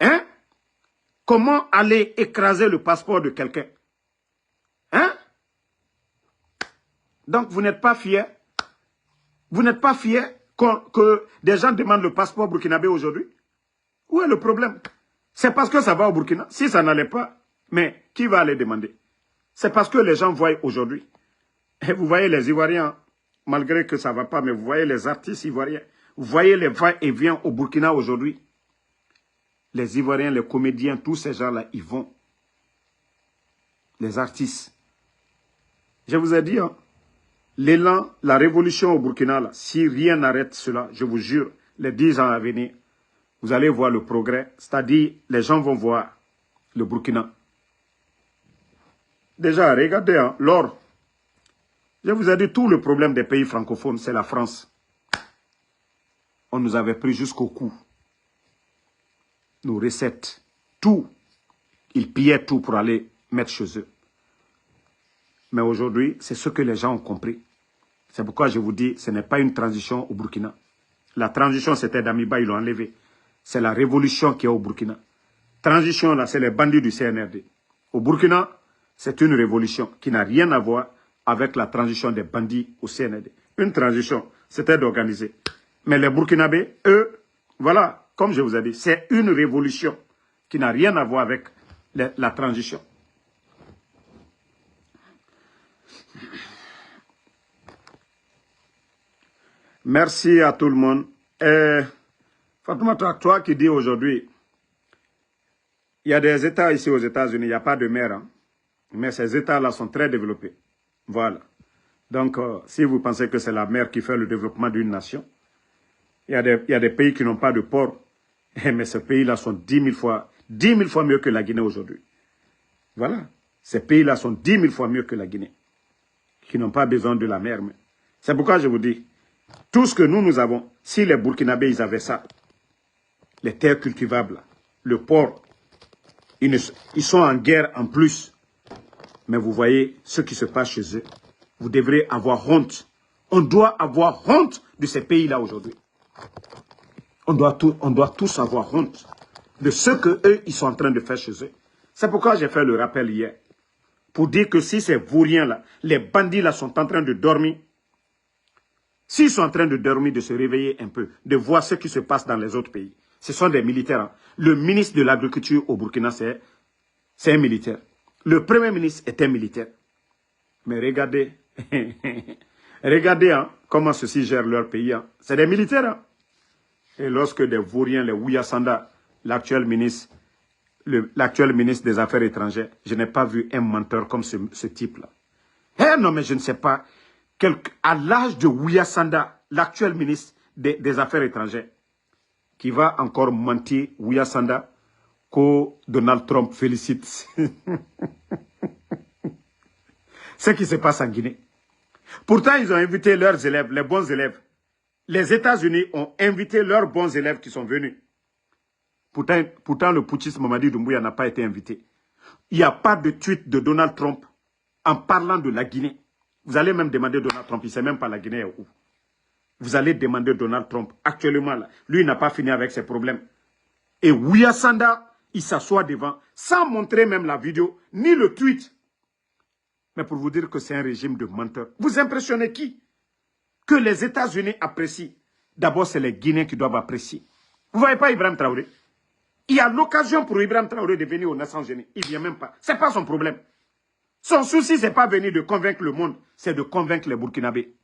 Hein? Comment aller écraser le passeport de quelqu'un? Hein? Donc, vous n'êtes pas fiers? Vous n'êtes pas fiers que des gens demandent le passeport burkinabé aujourd'hui? Où est le problème? C'est parce que ça va au Burkina. Si ça n'allait pas, mais qui va aller demander? C'est parce que les gens voient aujourd'hui. Et vous voyez les Ivoiriens, malgré que ça ne va pas, mais vous voyez les artistes ivoiriens. Vous voyez les va-et-vient au Burkina aujourd'hui. Les Ivoiriens, les comédiens, tous ces gens-là, ils vont. Les artistes. Je vous ai dit, hein, l'élan, la révolution au Burkina, là, si rien n'arrête cela, je vous jure, les 10 ans à venir, vous allez voir le progrès. C'est-à-dire, les gens vont voir le Burkina. Déjà, regardez, hein, l'or. Je vous ai dit, tout le problème des pays francophones, c'est la France. On nous avait pris jusqu'au cou. Nos recettes, tout. Ils pillaient tout pour aller mettre chez eux. Mais aujourd'hui, c'est ce que les gens ont compris. C'est pourquoi je vous dis, ce n'est pas une transition au Burkina. La transition, c'était Damiba, ils l'ont enlevé. C'est la révolution qui est au Burkina. Transition, là, c'est les bandits du CNRD. Au Burkina, c'est une révolution qui n'a rien à voir avec la transition des bandits au CNRD. Une transition, c'était d'organiser. Mais les Burkinabés, eux, voilà, comme je vous ai dit, c'est une révolution qui n'a rien à voir avec la transition. Merci à tout le monde. Fatoumata, toi qui dis aujourd'hui, il y a des États ici aux États-Unis, il n'y a pas de mer, hein, mais ces États-là sont très développés. Voilà. Donc, si vous pensez que c'est la mer qui fait le développement d'une nation, il y a des pays qui n'ont pas de port, mais ces pays-là sont 10 000 fois mieux que la Guinée aujourd'hui. Voilà. Ces pays-là sont 10 000 fois mieux que la Guinée, qui n'ont pas besoin de la mer. C'est pourquoi je vous dis, tout ce que nous avons, si les Burkinabés, ils avaient ça, les terres cultivables, le port, ils sont en guerre en plus. Mais vous voyez ce qui se passe chez eux. Vous devrez avoir honte. On doit avoir honte de ces pays-là aujourd'hui. On doit tous avoir honte de ce qu'eux, ils sont en train de faire chez eux. C'est pourquoi j'ai fait le rappel hier. Pour dire que si ces vauriens-là, les bandits-là sont en train de dormir, s'ils sont en train de dormir, de se réveiller un peu, de voir ce qui se passe dans les autres pays, ce sont des militaires. Hein. Le ministre de l'Agriculture au Burkina, c'est un militaire. Le Premier ministre est un militaire. Mais regardez, regardez hein, comment ceux-ci gèrent leur pays. Hein. C'est des militaires. Hein. Et lorsque des vauriens, les Ouyasanda, l'actuel ministre des Affaires étrangères, je n'ai pas vu un menteur comme ce type-là. Eh non, mais je ne sais pas. À l'âge de Ouyasanda, l'actuel ministre des Affaires étrangères, qui va encore mentir, Ouyasanda, que Donald Trump félicite. Ce qui se passe en Guinée. Pourtant, ils ont invité leurs élèves, les bons élèves. Les États-Unis ont invité leurs bons élèves qui sont venus. Pourtant le putschiste Mamadi Doumbouya n'a pas été invité. Il n'y a pas de tweet de Donald Trump en parlant de la Guinée. Vous allez même demander Donald Trump, il ne sait même pas la Guinée est où. Vous allez demander Donald Trump, actuellement, là, lui, il n'a pas fini avec ses problèmes. Et Ouyasanda, il s'assoit devant, sans montrer même la vidéo, ni le tweet. Mais pour vous dire que c'est un régime de menteurs. Vous impressionnez qui? Que les États-Unis apprécient. D'abord, c'est les Guinéens qui doivent apprécier. Vous ne voyez pas Ibrahim Traoré? Il y a l'occasion pour Ibrahim Traoré de venir aux Nations Unies. Il ne vient même pas. Ce n'est pas son problème. Son souci, ce n'est pas venir de convaincre le monde, c'est de convaincre les Burkinabés.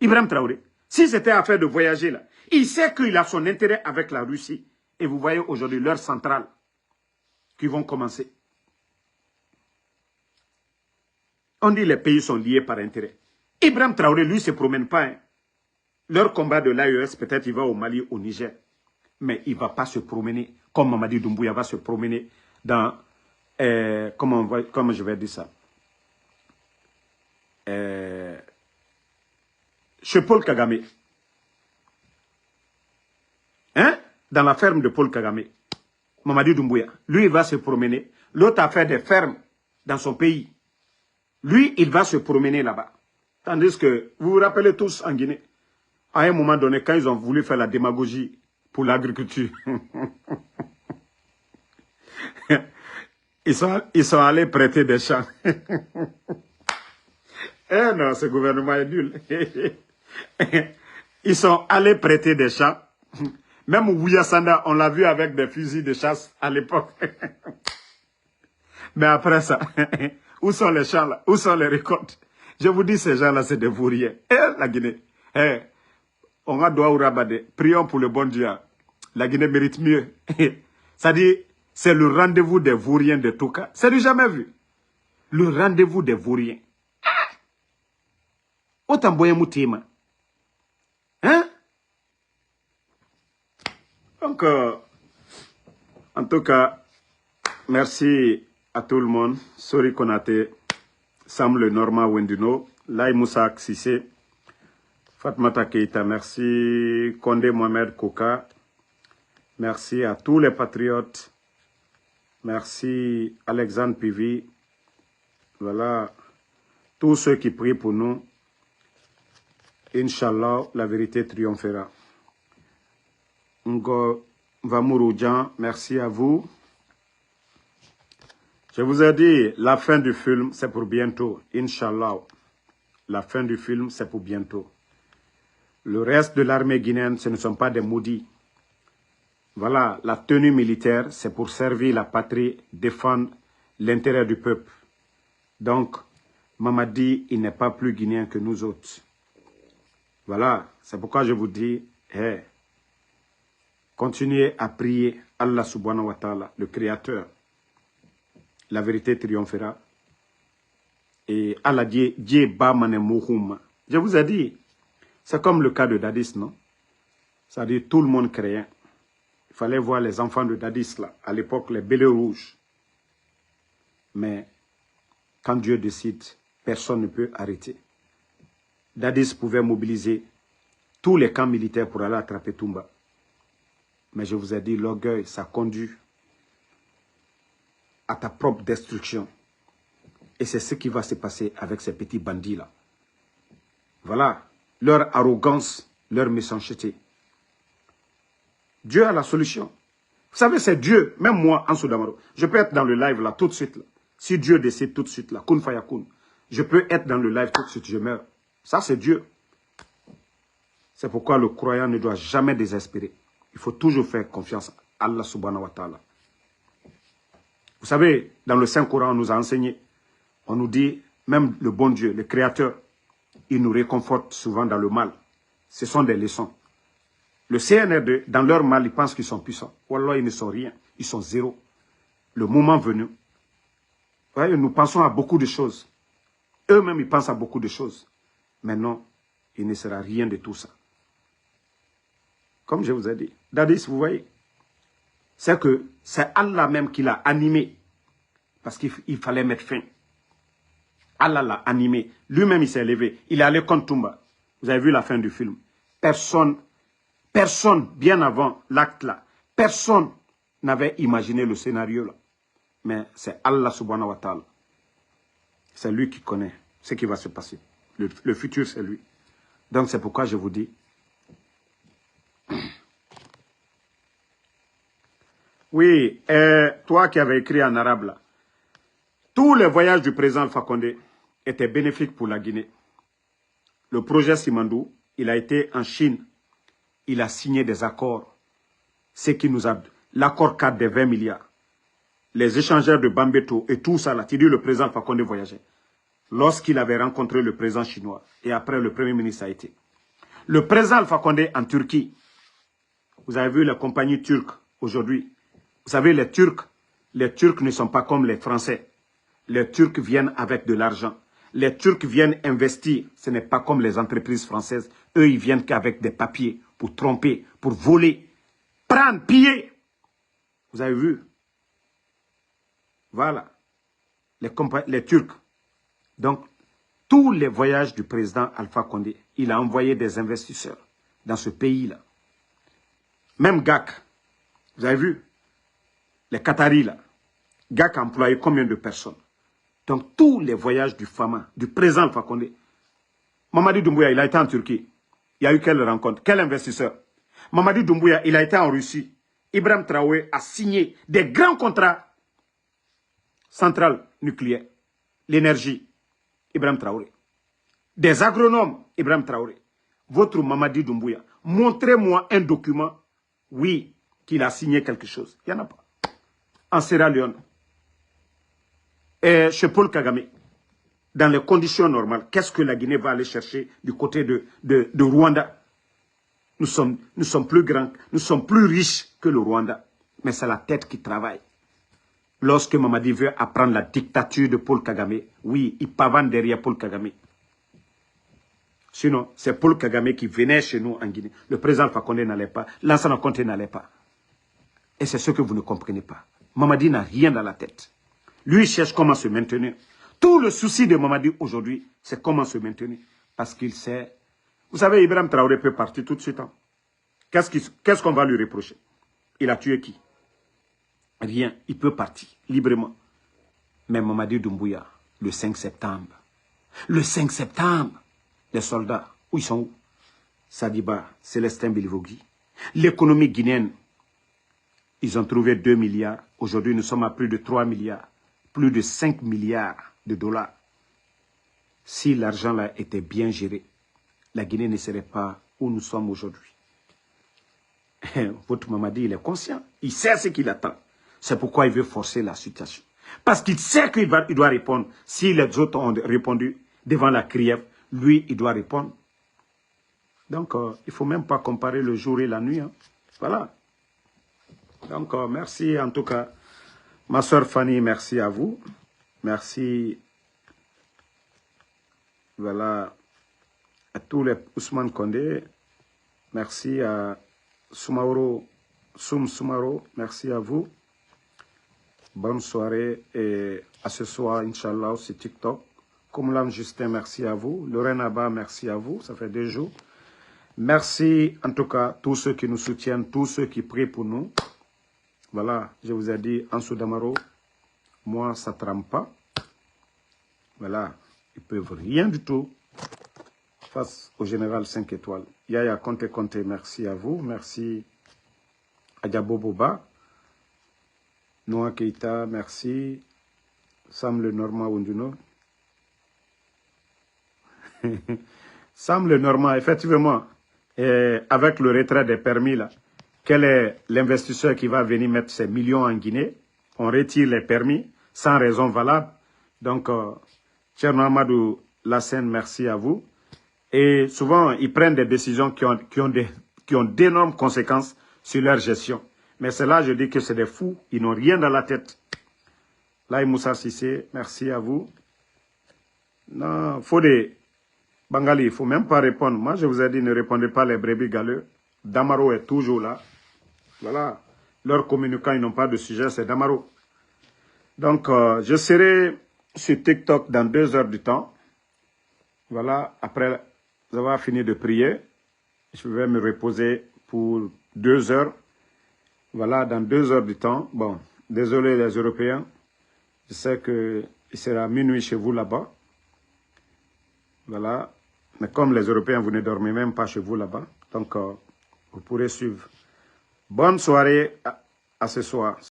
Ibrahim Traoré, si c'était affaire de voyager là, il sait qu'il a son intérêt avec la Russie. Et vous voyez aujourd'hui leurs centrales qui vont commencer. On dit les pays sont liés par intérêt. Ibrahim Traoré, lui, ne se promène pas. Hein. Leur combat de l'AES, peut-être il va au Mali, au Niger. Mais il ne va pas se promener, comme Mamadi Doumbouya va se promener dans... comment je vais dire ça? Chez Paul Kagame. Hein? Dans la ferme de Paul Kagame. Mamadi Doumbouya. Lui, il va se promener. L'autre a fait des fermes dans son pays. Lui, il va se promener là-bas. Tandis que, vous vous rappelez tous en Guinée, à un moment donné, quand ils ont voulu faire la démagogie pour l'agriculture, ils sont allés prêter des champs. Eh non, ce gouvernement est nul. Ils sont allés prêter des champs. Même Ouyasanda, on l'a vu avec des fusils de chasse à l'époque. Mais après ça, où sont les champs là? Où sont les récoltes? Je vous dis, ces gens-là, c'est des vauriens. Eh, la Guinée. Eh, on a droit au rabadé. Prions pour le bon Dieu. La Guinée mérite mieux. Ça dit, c'est le rendez-vous des vauriens de Touka. C'est du jamais vu. Le rendez-vous des vauriens. Autant boye moutima. Hein? Donc, en tout cas, merci à tout le monde. Sori Konate, Sam Le Norma Wendino, Lai Moussa Sissé, Fatmata Keita, merci. Kondé Mohamed Koka, merci à tous les patriotes. Merci Alexandre Pivi. Voilà. Tous ceux qui prient pour nous, Inch'Allah, la vérité triomphera. Ngo Vamurujan, merci à vous. Je vous ai dit, la fin du film, c'est pour bientôt. Inch'Allah. La fin du film, c'est pour bientôt. Le reste de l'armée guinéenne, ce ne sont pas des maudits. Voilà, la tenue militaire, c'est pour servir la patrie, défendre l'intérêt du peuple. Donc, Mamadi, il n'est pas plus guinéen que nous autres. Voilà, c'est pourquoi je vous dis, hey, continuez à prier Allah subhanahu wa ta'ala, le Créateur. La vérité triomphera. Et Allah dit, je vous ai dit, c'est comme le cas de Dadis, non? C'est-à-dire tout le monde créait. Il fallait voir les enfants de Dadis, là, à l'époque, les bélets rouges. Mais quand Dieu décide, personne ne peut arrêter. Dadis pouvait mobiliser tous les camps militaires pour aller attraper Toumba. Mais je vous ai dit, l'orgueil, ça conduit à ta propre destruction. Et c'est ce qui va se passer avec ces petits bandits-là. Voilà, leur arrogance, leur méchanceté. Dieu a la solution. Vous savez, c'est Dieu, même moi, Ansou Damaro. Je peux être dans le live là, tout de suite. Là. Si Dieu décide tout de suite, là, kun fayakun, je peux être dans le live tout de suite, je meurs. Ça, c'est Dieu. C'est pourquoi le croyant ne doit jamais désespérer. Il faut toujours faire confiance à Allah subhanahu wa ta'ala. Vous savez, dans le Saint-Coran, on nous a enseigné, on nous dit, même le bon Dieu, le Créateur, il nous réconforte souvent dans le mal. Ce sont des leçons. Le CNRD, dans leur mal, ils pensent qu'ils sont puissants. Wallah, ils ne sont rien. Ils sont zéro. Le moment venu, voyez, nous pensons à beaucoup de choses. Eux-mêmes, ils pensent à beaucoup de choses. Mais non, il ne sera rien de tout ça. Comme je vous ai dit, Dadis, vous voyez, c'est que c'est Allah même qui l'a animé. Parce qu'il fallait mettre fin. Allah l'a animé. Lui-même, il s'est levé. Il est allé contre Toumba. Vous avez vu la fin du film. Personne, bien avant l'acte là, personne n'avait imaginé le scénario là. Mais c'est Allah subhanahu wa ta'ala. C'est lui qui connaît ce qui va se passer. Le futur, c'est lui. Donc c'est pourquoi je vous dis, oui, toi qui avais écrit en arabe là, tous les voyages du président Alpha Condé étaient bénéfiques pour la Guinée. Le projet Simandou, il a été en Chine. Il a signé des accords. Ce qui nous a... L'accord 4 des 20 milliards. Les échangeurs de Bambeto et tout ça là, tu dis le président Alpha Condé voyageait. Lorsqu'il avait rencontré le président chinois et après le premier ministre a été. Le président Alpha Condé en Turquie, vous avez vu les compagnies turques aujourd'hui. Vous savez, les Turcs ne sont pas comme les Français. Les Turcs viennent avec de l'argent. Les Turcs viennent investir. Ce n'est pas comme les entreprises françaises. Eux, ils viennent qu'avec des papiers pour tromper, pour voler, prendre, piller. Vous avez vu? Voilà. Les Turcs. Donc, tous les voyages du président Alpha Condé, il a envoyé des investisseurs dans ce pays-là. Même GAC, vous avez vu? Les Qataris, là. GAC a employé combien de personnes? Donc, tous les voyages du Fama, du président Alpha Condé. Mamadi Doumbouya, il a été en Turquie. Il y a eu quelle rencontre? Quel investisseur? Mamadi Doumbouya, il a été en Russie. Ibrahim Traoré a signé des grands contrats. Centrales nucléaires, l'énergie, Ibrahim Traoré. Des agronomes, Ibrahim Traoré. Votre Mamadi Doumbouya, montrez-moi un document, oui, qu'il a signé quelque chose. Il n'y en a pas. En Sierra Leone, et chez Paul Kagame, dans les conditions normales, qu'est-ce que la Guinée va aller chercher du côté de Rwanda? Nous sommes plus grands, nous sommes plus riches que le Rwanda. Mais c'est la tête qui travaille. Lorsque Mamadi veut apprendre la dictature de Paul Kagame, oui, il pavane derrière Paul Kagame. Sinon, c'est Paul Kagame qui venait chez nous en Guinée. Le président Alpha Condé n'allait pas, Lansana Conté n'allait pas. Et c'est ce que vous ne comprenez pas. Mamadi n'a rien dans la tête. Lui, il cherche comment se maintenir. Tout le souci de Mamadi aujourd'hui, c'est comment se maintenir. Parce qu'il sait... Vous savez, Ibrahim Traoré peut partir tout de suite. Hein. Qu'est-ce qu'on va lui reprocher? Il a tué qui? Rien. Il peut partir librement. Mais Mamadi Doumbouya, le 5 septembre. Le 5 septembre, les soldats, où ils sont où? Sadiba, Célestin Bilivogui. L'économie guinéenne, ils ont trouvé 2 milliards. Aujourd'hui, nous sommes à plus de 3 milliards. Plus de 5 milliards de dollars. Si l'argent là était bien géré, la Guinée ne serait pas où nous sommes aujourd'hui. Votre Mamadi, il est conscient. Il sait ce qu'il attend. C'est pourquoi il veut forcer la situation. Parce qu'il sait qu'il doit répondre. Si les autres ont répondu devant la criève, lui, il doit répondre. Donc, il ne faut même pas comparer le jour et la nuit. Hein. Voilà. Donc, merci en tout cas. Ma soeur Fanny, merci à vous. Merci. Voilà. À tous les Ousmane Condé. Merci à Soumaoro, Soumaro. Merci à vous. Bonne soirée et à ce soir, Inch'Allah, c'est TikTok. Koumlam Justin, merci à vous. Lorraine Abba, merci à vous. Ça fait 2 jours. Merci en tout cas tous ceux qui nous soutiennent, tous ceux qui prient pour nous. Voilà, je vous ai dit, Ansou Damaro, moi, ça ne trempe pas. Voilà, ils ne peuvent rien du tout face au général 5 étoiles. Yaya Conte, merci à vous. Merci Adjabo Boba. Noah Keita, merci. Sam le Normand Wunduno. Sam le Normand, effectivement, avec le retrait des permis, là, quel est l'investisseur qui va venir mettre ses millions en Guinée? On retire les permis sans raison valable. Donc, Tcherno Amadou Lassène, merci à vous. Et souvent, ils prennent des décisions qui ont d'énormes conséquences sur leur gestion. Mais c'est là, je dis que c'est des fous, ils n'ont rien dans la tête. Là, Moussa Sissé, merci à vous. Non, faut des... Bangali, il ne faut même pas répondre. Moi, je vous ai dit, ne répondez pas les brebis galeux. Damaro est toujours là. Voilà. Leurs communicants, ils n'ont pas de sujet, c'est Damaro. Donc, je serai sur TikTok dans 2 heures du temps. Voilà. Après avoir fini de prier, je vais me reposer pour 2 heures. Voilà, dans 2 heures du temps. Bon, désolé les Européens. Je sais qu'il sera minuit chez vous là-bas. Voilà. Mais comme les Européens, vous ne dormez même pas chez vous là-bas. Donc, vous pourrez suivre. Bonne soirée à ce soir.